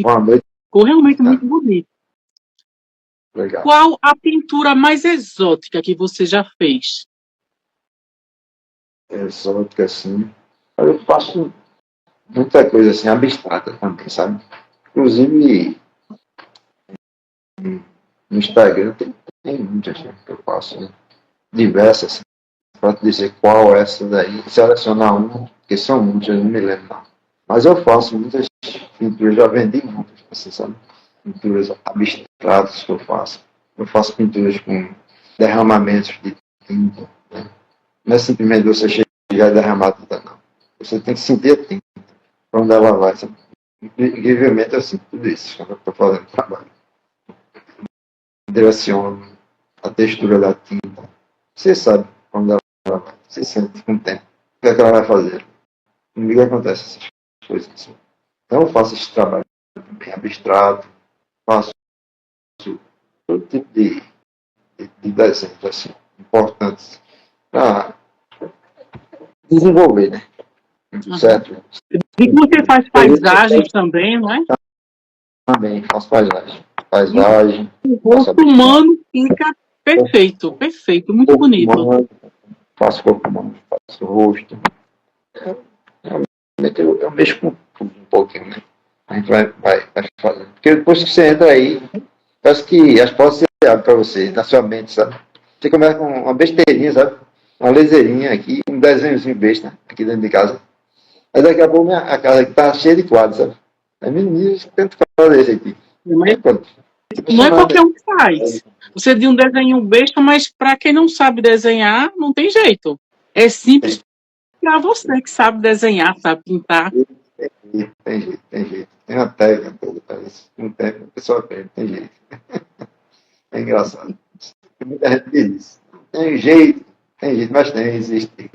Boa noite. Ficou realmente muito bonito. Legal. Qual a pintura mais exótica que você já fez? Exótica, assim. Eu faço muita coisa assim, abstrata também, sabe? Inclusive, no Instagram tem muitas que eu faço, né? Diversas. Para te dizer qual é essa daí, selecionar uma, porque são muitas, eu não me lembro não. Mas eu faço muitas pinturas, já vendi muitas, assim, sabe? Pinturas abstratas que eu faço. Eu faço pinturas com derramamentos de tinta, né? Não é simplesmente você chegar e derramar tinta, não. Você tem que sentir a tinta, para onde ela vai, sabe? Incrivelmente eu sinto tudo isso quando eu estou fazendo trabalho. Direciono a textura da tinta. Você sabe quando ela vai. Você sente com o tempo. O que é que ela vai fazer? Comigo acontece essas coisas assim. Então eu faço esse trabalho bem abstrato, faço todo tipo de desenhos assim, importantes para desenvolver, né? Certo? E você faz paisagens também, não é? Também faço paisagem. Paisagem. O rosto humano fica perfeito, perfeito, muito bonito. Humano, faço corpo humano, faço rosto. Realmente eu mexo com tudo um pouquinho, né? A gente vai fazendo. Porque depois que você entra aí, parece que as portas se abrem para você, na sua mente, sabe? Você começa com uma besteirinha, sabe? Uma leseirinha aqui, um desenhozinho besta aqui dentro de casa. Aí daqui a pouco a casa aqui tá cheia de quadros, sabe? Aí, menino, tento fazer isso aqui. Aí, pronto. Não é qualquer um que faz. Você de um desenho besta, mas para quem não sabe desenhar, não tem jeito. É simples para você que sabe desenhar, sabe pintar. Tem jeito, tem jeito. Tem uma técnica toda para isso. Um tempo a pessoa aprende, tem jeito. É engraçado. Muita gente diz isso. Tem jeito, mas tem, existe.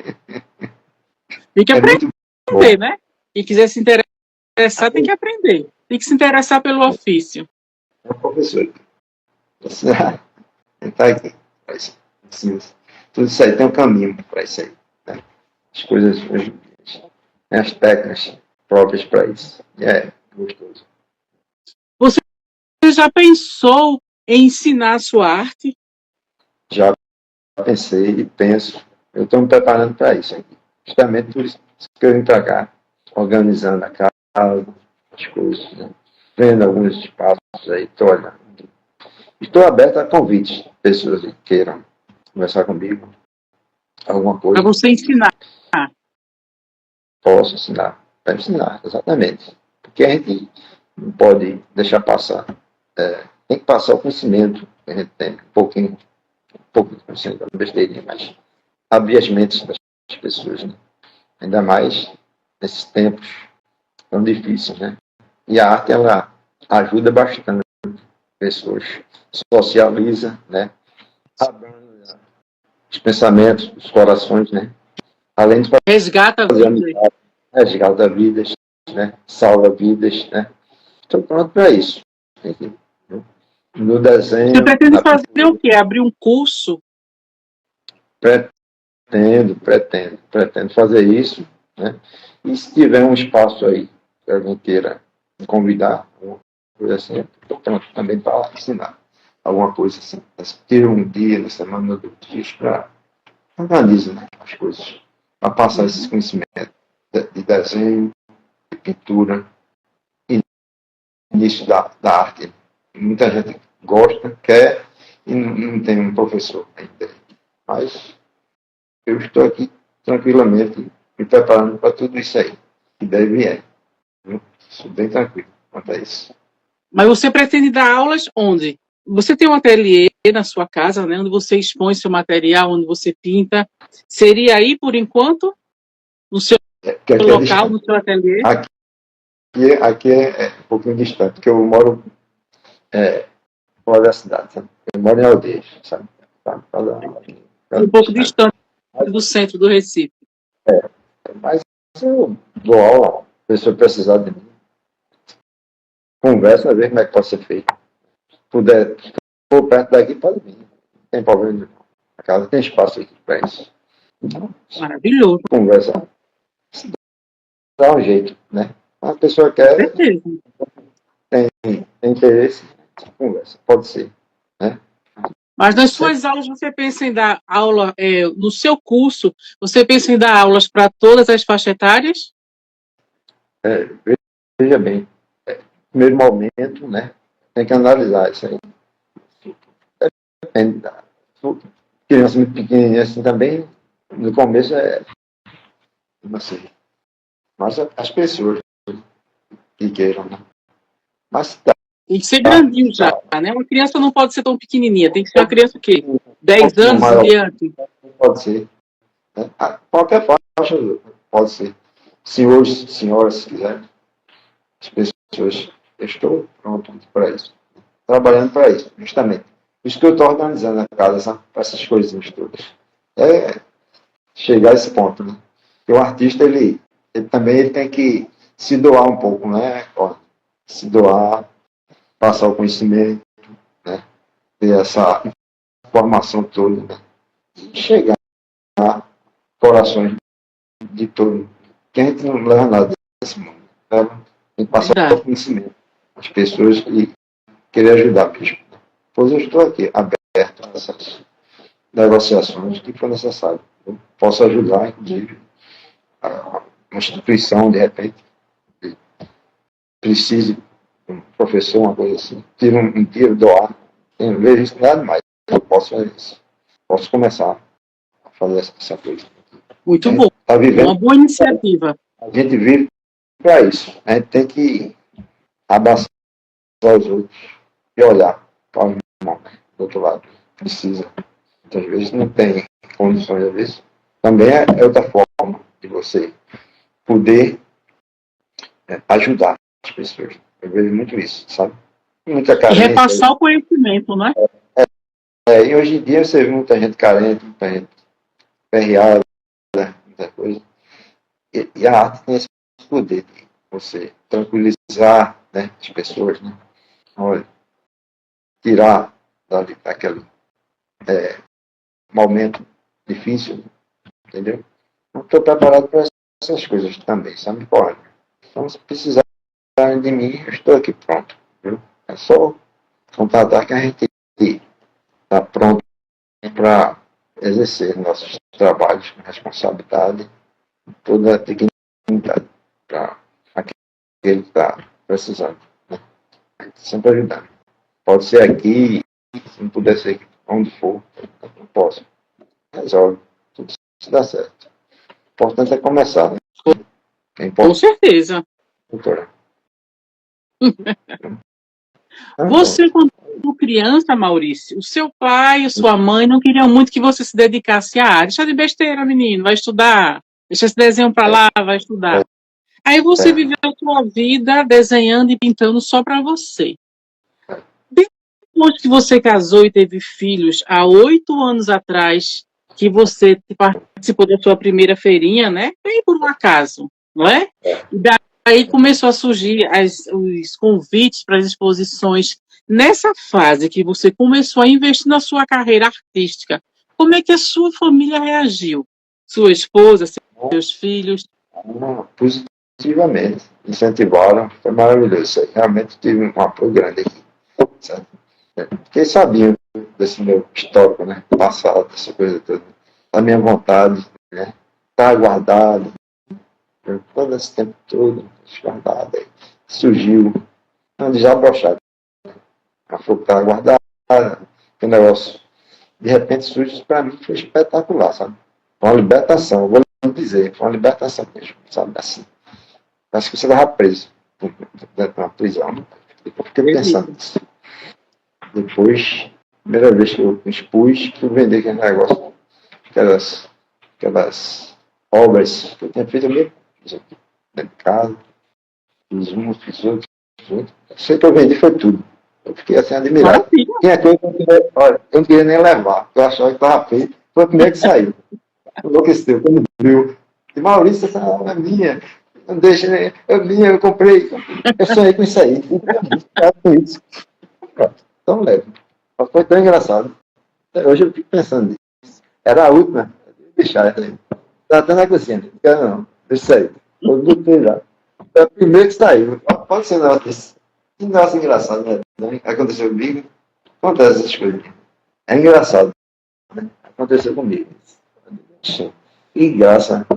Tem que É muito aprender, né? Quem quiser se interessar, tem que aprender. Tem que se interessar pelo ofício. É um professor. Você está aqui para isso. Tudo isso aí tem um caminho para isso aí. Né? As coisas, as técnicas próprias para isso. E é gostoso. Você já pensou em ensinar a sua arte? Já pensei e penso. Eu estou me preparando para isso aqui. Justamente por isso que eu vim para cá, organizando a casa, as coisas, né? Vendo alguns espaços aí, estou olhando. Estou aberto a convites, pessoas que queiram conversar comigo, alguma coisa. Para você ensinar. Posso ensinar. Para ensinar, exatamente. Porque a gente não pode deixar passar. Tem que passar o conhecimento que a gente tem, um pouco de conhecimento, besteirinha, mas abrir as mentes das pessoas, né? Ainda mais nesses tempos tão difíceis, né? E a arte, ela ajuda bastante pessoas, socializa, né? Abrindo os pensamentos, os corações, né? Além de Resgata a fazer vida. amizade, resgata vidas, né? Salva vidas, né? Estou pronto para isso. No desenho. Você pretende fazer o quê? Abrir um curso? Pretendo fazer isso, né? E se tiver um espaço aí que alguém queira me convidar, alguma coisa assim, estou pronto também para ensinar alguma coisa assim. Tira um dia na semana do dias para organizar, né, as coisas, para passar esses conhecimentos de desenho, de pintura, início da arte. Muita gente gosta, quer e não tem um professor ainda. Mas eu estou aqui tranquilamente me preparando para tudo isso aí, que deve vir. Estou bem tranquilo quanto a isso. Mas você pretende dar aulas onde? Você tem um ateliê na sua casa, né, onde você expõe seu material, onde você pinta. Seria aí, por enquanto, no seu local, no seu ateliê? Aqui é um pouquinho distante, porque eu moro fora da cidade, sabe? Eu moro em aldeias, sabe? Um pouco distante do centro do Recife. Mas eu dou aula, a pessoa precisar de mim, conversa, ver como é que pode ser feito. Se puder, for perto daqui, pode vir, não tem problema nenhum. A casa tem espaço aqui para isso. Então, Maravilhoso, conversa, dá um jeito, né? A pessoa com quer, certeza. tem interesse, conversa, pode ser, né? Mas nas suas aulas você pensa em dar aula, no seu curso, você pensa em dar aulas para todas as faixas etárias? É, veja bem, primeiro momento, né? Tem que analisar isso aí. Depende da criança muito pequenininha assim também, no começo assim, mas as pessoas que queiram, né? Mas Tem que ser tá, grandinho já, tá. né? Uma criança não pode ser tão pequenininha, tem que ser uma criança o quê? Um 10 pouquinho anos em maior diante? pode ser, né? Qualquer faixa pode ser. Senhores, senhoras, se quiser, as pessoas, eu estou pronto para isso. Trabalhando para isso, justamente. Por isso que eu estou organizando a casa para essas coisinhas todas. É chegar a esse ponto, né? Porque o artista, ele também ele tem que se doar um pouco, né? Ó, se doar, passar o conhecimento, né? Ter essa informação toda, né? E chegar a corações de todo. Que a gente não leva nada desse mundo. Né? Tem que passar o Verdade. conhecimento às pessoas e querer ajudar mesmo. Pois eu estou aqui, aberto a essas negociações que for necessário. Eu posso ajudar, inclusive, uma instituição, de repente, que precise de um professor, uma coisa assim, tira um tiro, doar. Não vejo isso nada mais. Eu posso fazer isso. Posso começar a fazer essa coisa. A Muito gente bom. está vivendo, Uma boa iniciativa. a gente vive para isso. A gente tem que abraçar os outros e olhar para o irmão do outro lado. Precisa. Muitas vezes não tem condições, às vezes. Também é outra forma de você poder ajudar as pessoas. Eu vejo muito isso, sabe? Muita E carência. repassar o conhecimento, né? E hoje em dia você vê muita gente carente, muita gente perreada, muita coisa. E a arte tem esse poder de você tranquilizar, né, as pessoas, né? Olha, tirar daquele momento difícil, entendeu? Não estou preparado para essas coisas também, sabe? Olha, então se precisar de mim, eu estou aqui pronto, viu? É só contatar que a gente está pronto para exercer nossos trabalhos com responsabilidade, toda a dignidade para aquele que está precisando. Né? A gente sempre ajudando. Pode ser aqui, se não puder ser onde for, não posso. Resolve, tudo se dá certo. O importante é começar, né? É Com importante, certeza. doutora. Então, Você, quando criança, Maurício, o seu pai e sua mãe não queriam muito que você se dedicasse à área. Deixa de besteira, menino, vai estudar. Deixa esse desenho para lá, vai estudar. Aí você é, viveu a sua vida desenhando e pintando só para você. Depois que você casou e teve filhos, há 8 anos atrás, que você participou da sua primeira feirinha, né? Bem por um acaso, não é? E daí começou a surgir os convites para as exposições. Nessa fase que você começou a investir na sua carreira artística, como é que a sua família reagiu? Sua esposa, seus filhos? positivamente, incentivaram, foi maravilhoso isso aí. Realmente tive um apoio grande aqui, sabe? Porque sabiam desse meu histórico, né? Passado, essa coisa toda. A minha vontade, né? Tá guardado, todo esse tempo todo, guardado. Aí surgiu, um desabrochado. A fogo estava guardada, o negócio. De repente surge para mim, foi espetacular, sabe? Foi uma libertação, eu vou lhe dizer, foi uma libertação mesmo, sabe? Assim. Acho que você estava preso dentro de uma prisão. Eu fiquei pensando nisso. Depois, primeira vez que eu me expus, que eu vendi aquele negócio, aquelas obras que eu tinha feito mesmo, dentro de casa, fiz um, fiz outro, fiz outro. Sei que eu vendi foi tudo. Eu fiquei assim admirado. Maravilha. Tinha coisa que eu não queria nem levar, eu achava que estava feito, foi o primeiro que saiu. Enlouqueceu, quando viu. E Maurício, essa obra é minha. Não deixa, eu minha, eu comprei. Eu sonhei com isso aí. Com isso. Pronto, tão leve. Foi tão engraçado. Até hoje eu fico pensando nisso. Era a última. Deixar essa aí. Tá até na cozinha. Não quero não. Deixa isso aí. Eu botei já. Foi a primeira que saiu. Pode ser um negócio desse. Que negócio engraçado, né? Aconteceu comigo. Acontece essas coisas. É engraçado. Né? Aconteceu comigo. Que graça.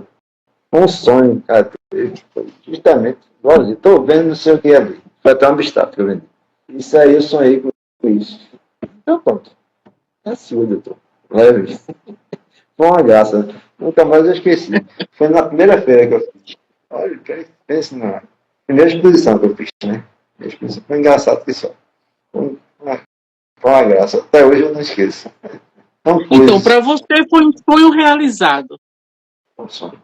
Um sonho, cara. Justamente, igualzinho. Tô vendo, não sei o que é ali. Foi até um obstáculo que eu vendi. Isso aí eu sonhei com isso. Então, pronto. É sua, doutor. Leve. Foi uma graça. Nunca mais eu esqueci. Foi na primeira feira que eu fiz. Olha, pensa na primeira exposição que eu fiz, né? A exposição foi engraçado que só. Foi uma graça. Até hoje eu não esqueço. Então, Então, para você foi um sonho realizado.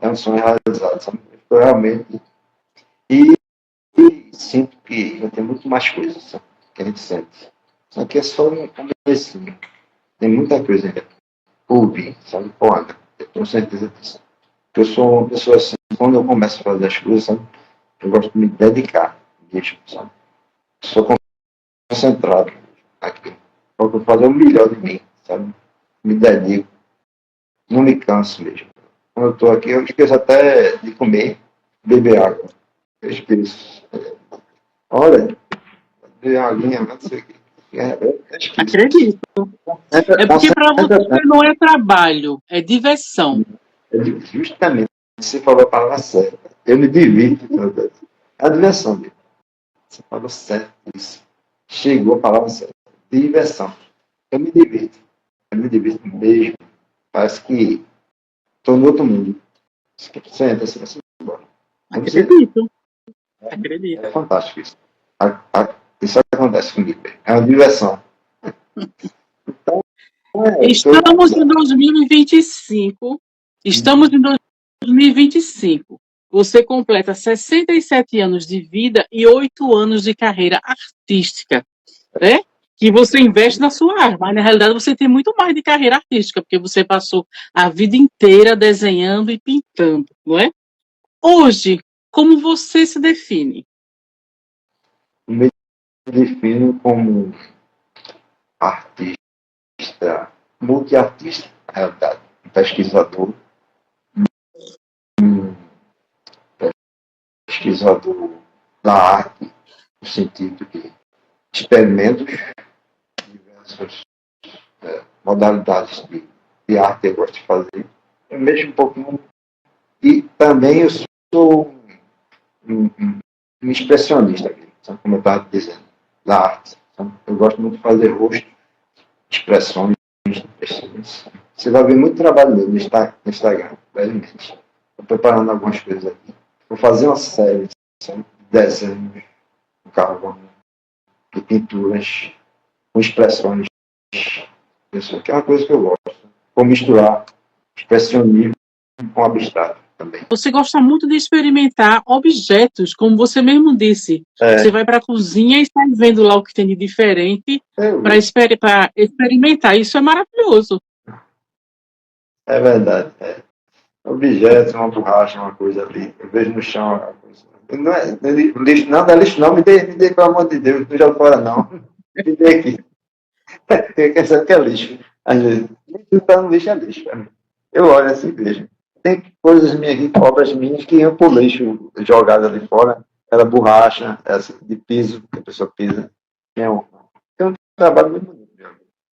É um sonho realizado. Sabe? Foi realmente. E sinto que vai ter muito mais coisas, sabe? Que a gente sente. Só que é só um comecinho. Tem muita coisa ainda por ouvir, sabe? Pô, eu tenho certeza disso. Eu sou uma pessoa assim, quando eu começo a fazer as coisas, sabe? Eu gosto de me dedicar mesmo, sabe? Sou concentrado aqui. Eu vou fazer o melhor de mim, sabe? Me dedico, não me canso mesmo. Quando eu estou aqui, eu esqueço até de comer, beber água. Eu esqueço. Olha, beber uma aguinha, não sei o quê. Eu esqueço. Acredito. É porque para você não é trabalho, é diversão. Justamente, você falou a palavra certa. Eu me divirto. É a diversão dele. Você falou certo isso. Chegou a palavra certa. Diversão. Eu me divirto. Eu me divirto mesmo. Parece que estou no outro mundo. Você entra assim, assim, embora. Acredito. Acredito. É fantástico isso. Isso acontece comigo. É uma diversão. Então, Estamos em 2025. Estamos em 2025. Você completa 67 anos de vida e 8 anos de carreira artística, né? Que você investe na sua arte, mas na realidade você tem muito mais de carreira artística, porque você passou a vida inteira desenhando e pintando, não é? Hoje, como você se define? me defino como artista, multiartista, na realidade. Pesquisador, pesquisador da arte, no sentido de experimentos, diversas modalidades de arte que eu gosto de fazer. Eu mexo um pouquinho. E também eu sou um expressionista, sabe, como eu estava dizendo, da arte. Sabe? Eu gosto muito de fazer rosto, expressões de pessoas. Você vai ver muito trabalho meu no Instagram, brevemente. Estou preparando algumas coisas aqui. Vou fazer uma série de desenhos, de carvão, de pinturas, com expressões. Isso que é uma coisa que eu gosto. Vou misturar expressionismo com abstrato também. Você gosta muito de experimentar objetos, como você mesmo disse. Você vai para a cozinha e sai vendo lá o que tem de diferente para experimentar. Isso é maravilhoso. É verdade. É. Objetos, uma borracha, uma coisa ali. Eu vejo no chão uma coisa. Não é lixo, não é lixo, não. Me dê, pelo amor de Deus, não joga fora, não. Me dê aqui. Tem que que é lixo. Às vezes, tudo tá no lixo é lixo. Eu olho assim e vejo. Tem coisas minhas aqui, obras minhas, que iam por lixo jogadas ali fora. Era borracha, essa de piso, que a pessoa pisa. Tem um trabalho muito bonito.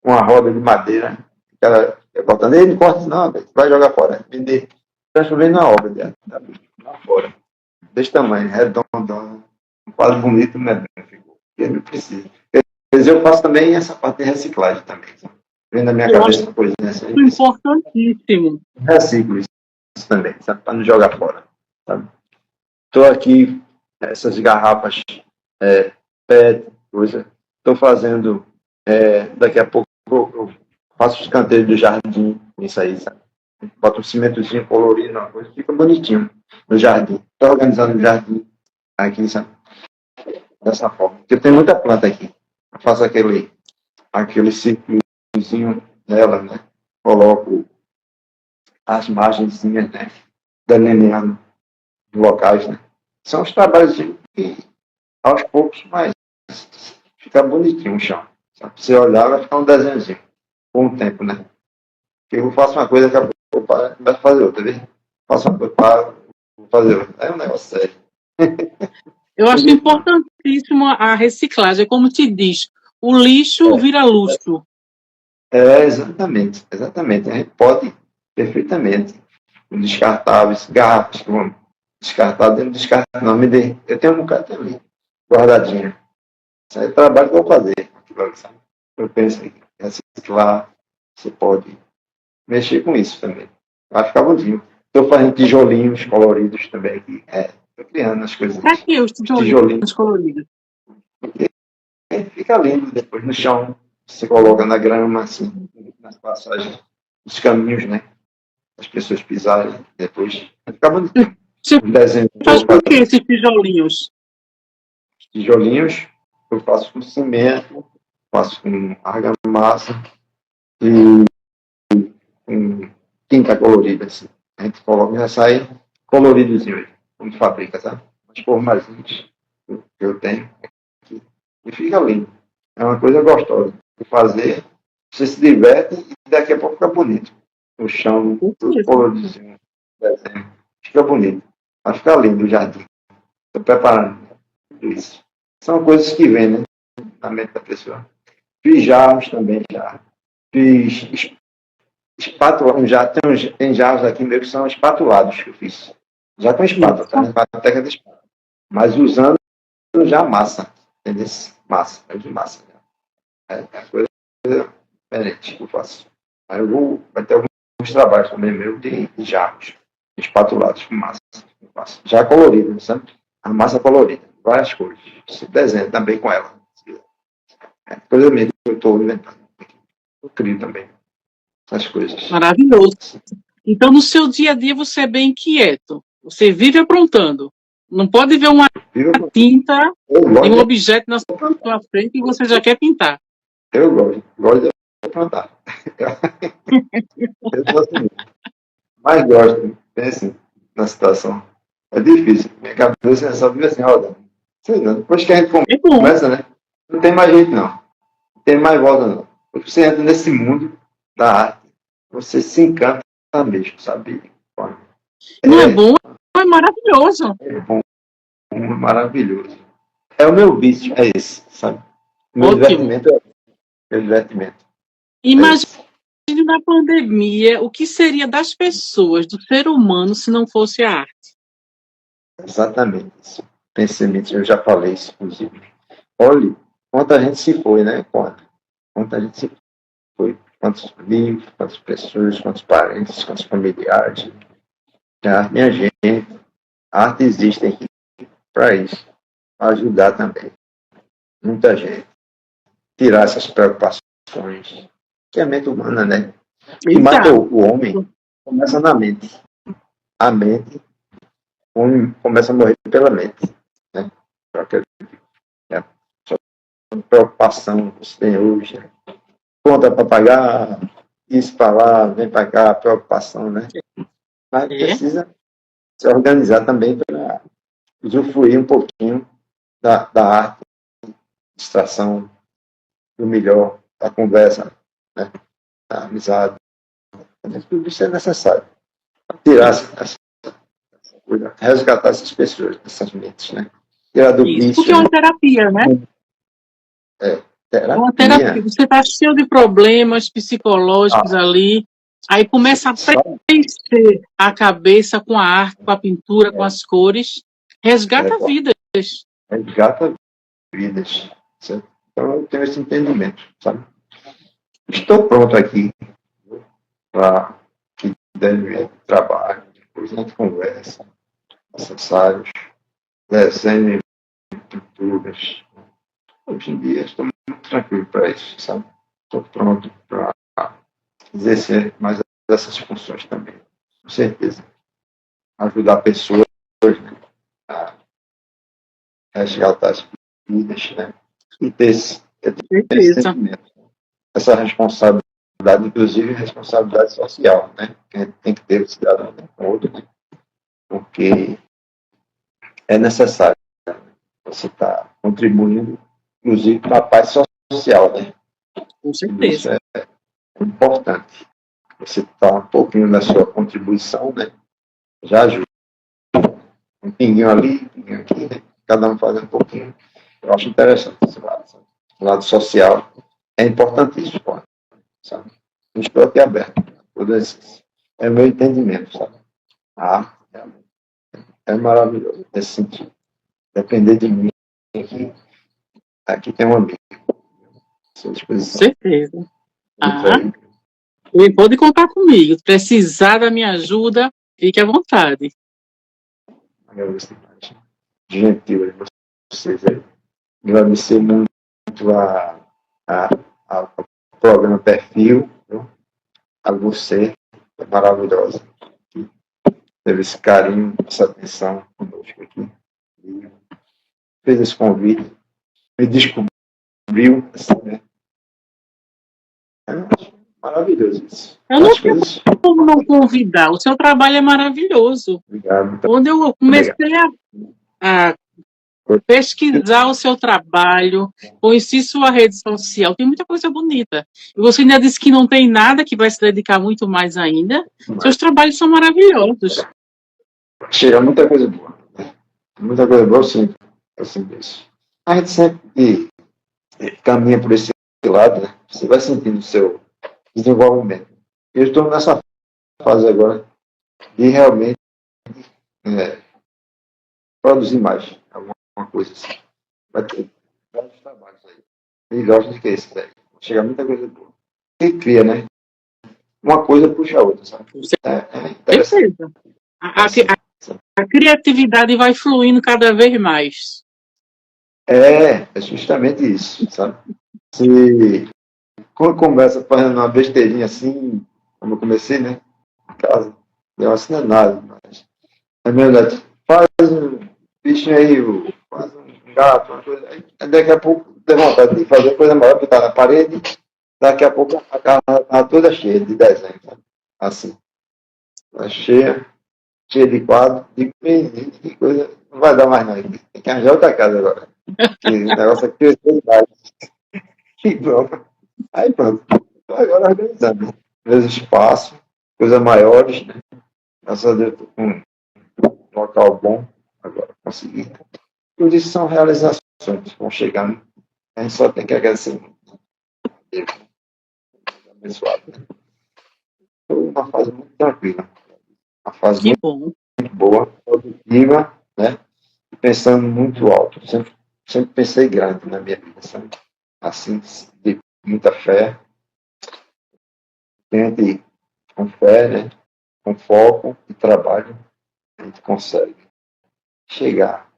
Uma roda de madeira. O cara botando, ele não corta isso não, vai jogar fora. Vender. Transformei na obra dela. Lá fora. Desse tamanho, redondão. Um quadro bonito, né? Ficou. Ele não precisa. Mas eu faço também essa parte de reciclagem também. Vem na minha cabeça coisa nessa aí. Importantíssimo. Reciclo isso também, sabe? Para não jogar fora. Estou aqui, essas garrafas PET, coisa. Estou fazendo, daqui a pouco eu faço os canteiros do jardim, isso aí, sabe? Bota um cimentozinho colorido, uma coisa, fica bonitinho no jardim. Estou organizando o jardim aqui, sabe? Dessa forma. Porque tem muita planta aqui. Eu faço aquele círculozinho nela, né? Coloco as margenzinhas, né? Delineando locais, né? São os trabalhos que, aos poucos, mas fica bonitinho o chão. Sabe? Você olhar, vai ficar um desenhozinho com o tempo, né? Eu faço uma coisa, acabou, opa, vai fazer outra, vez. Faço uma coisa, paro, vou fazer outra. É um negócio sério. Eu acho importantíssimo a reciclagem, como te diz, o lixo vira luxo. Exatamente, exatamente. A gente pode perfeitamente descartáveis, garrafas que vão descartar dentro do descartável. Não, me dê. Eu tenho um bocado também, guardadinho. Isso aí é trabalho que eu vou fazer. Eu penso em reciclar, você pode mexer com isso também. Vai ficar bonzinho. Estou fazendo tijolinhos coloridos também aqui. Estou criando as coisas. Para que os tijolinhos coloridos? Fica lindo depois no chão. Você coloca na grama, assim, nas passagens, nos caminhos, né? As pessoas pisarem, depois fica bonitinho. Você Desenho faz com que esses tijolinhos? Tijolinhos eu faço com cimento, faço com argamassa e com tinta colorida, assim. A gente coloca, já sai coloridozinho, como fabrica, sabe? As formazinhas que eu tenho aqui. E fica lindo. É uma coisa gostosa de fazer. Você se diverte e daqui a pouco fica bonito. O chão, tudo coloridozinho, desenho. Fica bonito. Vai ficar lindo o jardim. Estou preparando tudo isso. São coisas que vêm, né? Na mente da pessoa. Fiz jarros também, já. Fiz espátula, já tem jarros aqui meio que são espatulados que eu fiz. Já com espátula, tá? Na técnica de espátula. Mas usando já massa. Entendeu? Massa, é de massa. É coisa diferente que eu faço. Aí vai ter alguns trabalhos também meu de jarros espatulados com massa. Já colorido, sabe? A massa colorida, várias cores. Você desenha também com ela. É coisa mesmo que eu estou inventando. Eu crio também essas coisas. Maravilhoso. Então, no seu dia a dia, você é bem inquieto. Você vive aprontando. Não pode ver uma tinta e um objeto na sua frente e você já quer pintar. Eu gosto de plantar. Eu gosto muito. Mas gosto, pense na situação. É difícil. Minha cabeça só vive assim, rodando. Sei não. Depois que a gente começa, né? Não tem mais jeito, não. Não tem mais volta, não. Quando você entra nesse mundo da arte, você se encanta mesmo, sabe? Não é bom? É maravilhoso. É bom, maravilhoso. É o meu vício, é esse, sabe? Meu divertimento é meu divertimento. Imagine na pandemia o que seria das pessoas, do ser humano, se não fosse a arte. Exatamente isso. Pensamento, eu já falei isso, inclusive. Olhe, quanta gente se foi, né? Quanta gente se foi. Quantos livros, quantas pessoas, quantos parentes, quantos familiares. Já, minha gente, a arte existe aqui para isso, para ajudar também. Muita gente. Tirar essas preocupações. Que é a mente humana, né? O que mata o homem começa na mente. A mente, o homem começa a morrer pela mente. Né? Preocupação que você tem hoje. Conta para pagar, isso para lá, vem para cá, preocupação, né? Mas precisa se organizar também para usufruir um pouquinho da arte, distração, do melhor, da conversa, né? Da amizade. Tudo isso é necessário. Tirar essa coisa, resgatar essas pessoas, essas mentes, né? Tirar do vício. Porque é uma terapia, né? Terapia. Uma terapia. Você está cheio de problemas psicológicos ali, aí começa a preencher a cabeça com a arte, com a pintura, com as cores. Resgata vidas. Resgata vidas. Certo? Então eu tenho esse entendimento, sabe? Estou pronto aqui para que deve trabalho, depois a gente conversa, necessários, desenho, pinturas. Hoje em dia estou muito tranquilo para isso, sabe? Estou pronto para exercer mais essas funções também, com certeza. Ajudar pessoas, né, a resgatar as vidas, né? E ter esse sentimento, essa responsabilidade, inclusive responsabilidade social, né? Que a gente tem que ter o cidadão com o outro, né? Porque é necessário, né? Você estar contribuindo, inclusive, para a paz social, né? Com certeza. Isso é importante. você está um pouquinho da sua contribuição, né? Já ajuda. Um pinguinho ali, um pinguinho aqui, né? Cada um fazendo um pouquinho. Eu acho interessante esse lado, sabe? O lado social é importantíssimo, pô, sabe? Eu estou aqui aberto. Tudo isso. É o meu entendimento, sabe? Ah, é maravilhoso nesse sentido. Depender de mim aqui tem um amigo. Sua disposição. Certeza. E pode contar comigo. Se precisar da minha ajuda, fique à vontade. Agradeço demais. Gentil de vocês aí. Agradecer muito ao programa Perfil, viu? A você, é maravilhosa. Teve esse carinho, essa atenção conosco aqui. E fez esse convite, me descobriu, assim, né? É maravilhoso isso. Eu não tenho como não convidar. O seu trabalho é maravilhoso. Obrigado. Quando eu comecei a pesquisar o seu trabalho, conheci sua rede social, tem muita coisa bonita. E você ainda disse que não tem nada, que vai se dedicar muito mais ainda. Seus trabalhos são maravilhosos. Chega muita coisa boa. Muita coisa boa, eu sinto isso. A gente sempre caminha por esse lado, né? Você vai sentindo o seu desenvolvimento. Eu estou nessa fase agora de realmente produzir mais, alguma coisa assim. Vai ter vários trabalhos aí. E gosto de que esse, velho. Chega muita coisa boa. E cria, né? Uma coisa puxa a outra, sabe? É interessante. A criatividade vai fluindo cada vez mais. É justamente isso, sabe? Quando começa fazendo uma besteirinha assim, como eu comecei, né? Em casa, eu assim não é nada, mas é verdade. Faz um bichinho aí, faz um gato, uma coisa. Aí, daqui a pouco tem vontade de fazer coisa maior, botar na parede, daqui a pouco a casa está toda cheia de desenho, sabe? Assim. Tá cheia de quadro, de que coisa, não vai dar mais não. Tem que arranjar outra casa agora. Que o negócio aqui cresceu demais. E pronto. Aí pronto. Agora organizando. Meus espaços, coisas maiores, né? Graças a Deus, estou com um local bom. Agora consegui. Tudo isso são realizações que vão chegando. A gente só tem que agradecer muito. Deus. Abençoado. Né? Foi uma fase muito tranquila. Uma fase muito boa, produtiva, né? Pensando muito alto. Sempre pensei grande na minha vida, sabe? Assim, de muita fé. Gente com fé, né? Com foco e trabalho, a gente consegue chegar.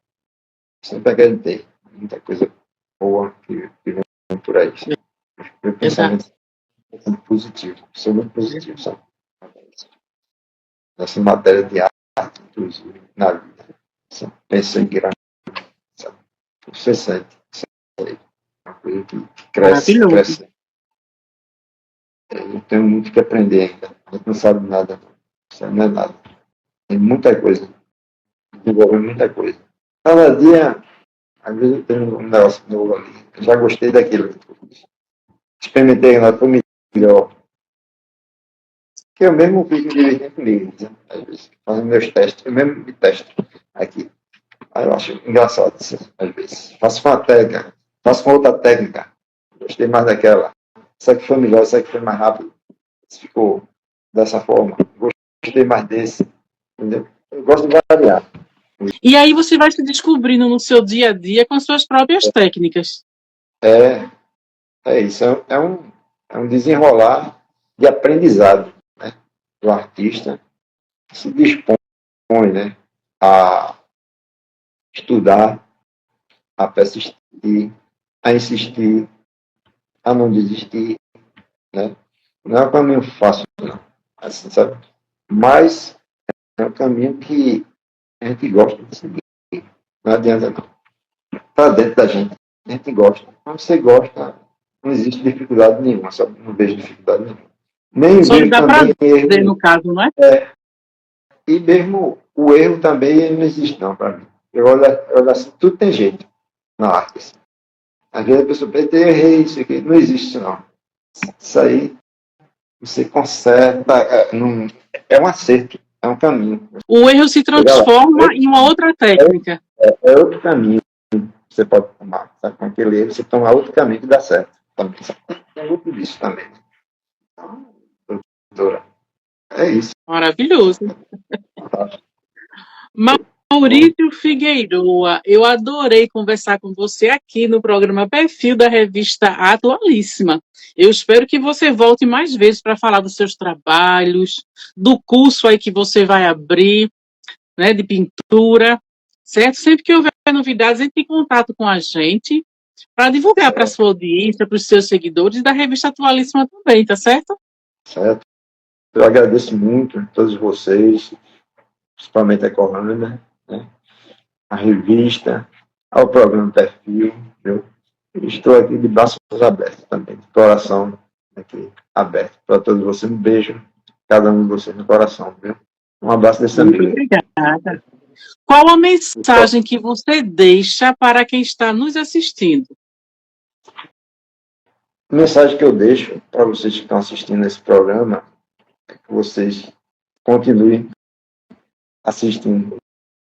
Sempre acreditei. Muita coisa boa que vem por aí. Meu pensamento é muito positivo. Sou muito positivo, sabe? Nessa matéria de arte, inclusive, na vida. Sempre penso em grande, sabe? Você sente. Uma coisa que cresce. Eu tenho muito que aprender ainda. A gente não sabe nada. Isso não é nada. Tem muita coisa. Desenvolver muita coisa. Cada dia, às vezes eu tenho um negócio novo ali. Eu já gostei daquilo. Experimentei agora, foi melhor. Que eu mesmo fico divertindo comigo, né? Às vezes, fazendo meus testes. Eu mesmo me testo aqui. Aí eu acho engraçado isso, às vezes. Faço com uma técnica, faço com outra técnica. Gostei mais daquela. Isso aqui foi melhor, isso aqui foi mais rápido. Isso ficou dessa forma. Gostei mais desse. Entendeu? Eu gosto de variar. E aí você vai se descobrindo no seu dia a dia com as suas próprias técnicas. É isso. É um desenrolar de aprendizado, né? Do artista que se dispõe, né? A estudar, a persistir, a insistir, a não desistir, né? Não é um caminho fácil, não. Assim, sabe? Mas é um caminho que a gente gosta de seguir. Não adianta, não. Está dentro da gente. A gente gosta. Quando você gosta, não existe dificuldade nenhuma, sabe? Não vejo dificuldade nenhuma. Nem só vejo dá também erro. No caso, não é? E mesmo o erro também não existe, não, para mim. Eu olho assim, tudo tem jeito na arte. Assim. Às vezes a pessoa pensa, eu errei isso aqui. Não existe isso, não. Isso aí você conserta, é um acerto, é um caminho. O erro se transforma em uma outra técnica. É outro caminho que você pode tomar, sabe? Com aquele erro, você toma outro caminho que dá certo. Também. Tem muito disso também. Então, doutora, é isso. Maravilhoso. Maurício Figueiroa, eu adorei conversar com você aqui no programa Perfil da revista Atualíssima. Eu espero que você volte mais vezes para falar dos seus trabalhos, do curso aí que você vai abrir, né, de pintura, certo? Sempre que houver novidades, entre em contato com a gente para divulgar para a sua audiência, para os seus seguidores e da revista Atualíssima também, tá certo? Certo. Eu agradeço muito a todos vocês, principalmente a Ecolândia, né? A revista, ao programa Perfil. Eu estou aqui de braços abertos também, de coração aqui aberto para todos vocês. Um beijo, cada um de vocês no coração, viu? Um abraço desse Muito amigo. obrigada. Qual a mensagem que você deixa para quem está nos assistindo? A mensagem que eu deixo para vocês que estão assistindo esse programa é que vocês continuem assistindo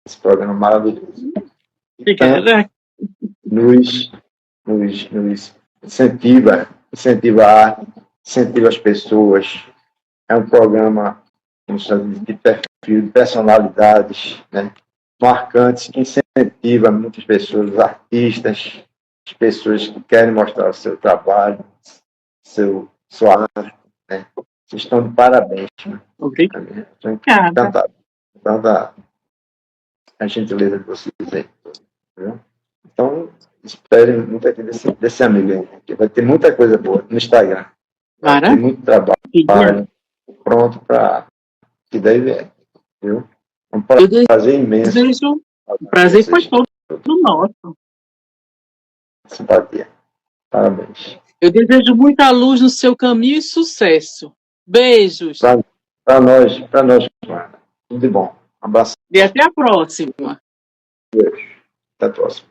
esse programa maravilhoso. Obrigada. Nos incentiva a arte, incentiva as pessoas. É um programa de perfil, de personalidades, né, marcantes, que incentiva muitas pessoas, artistas, as pessoas que querem mostrar o seu trabalho, sua arte. Né. Vocês estão de parabéns. Né. Estou encantado. Tanta a gentileza de vocês aí. Viu? Então, esperem muito aqui desse amigo aí, que vai ter muita coisa boa no Instagram. Vai ter muito trabalho pronto para que daí vier. Viu? Um prazer imenso. O prazer foi todo nosso. Simpatia. Parabéns. Eu desejo muita luz no seu caminho e sucesso. Beijos. Para nós, Joana. Tudo de bom. Um abraço. E até a próxima. Beijo. Até a próxima.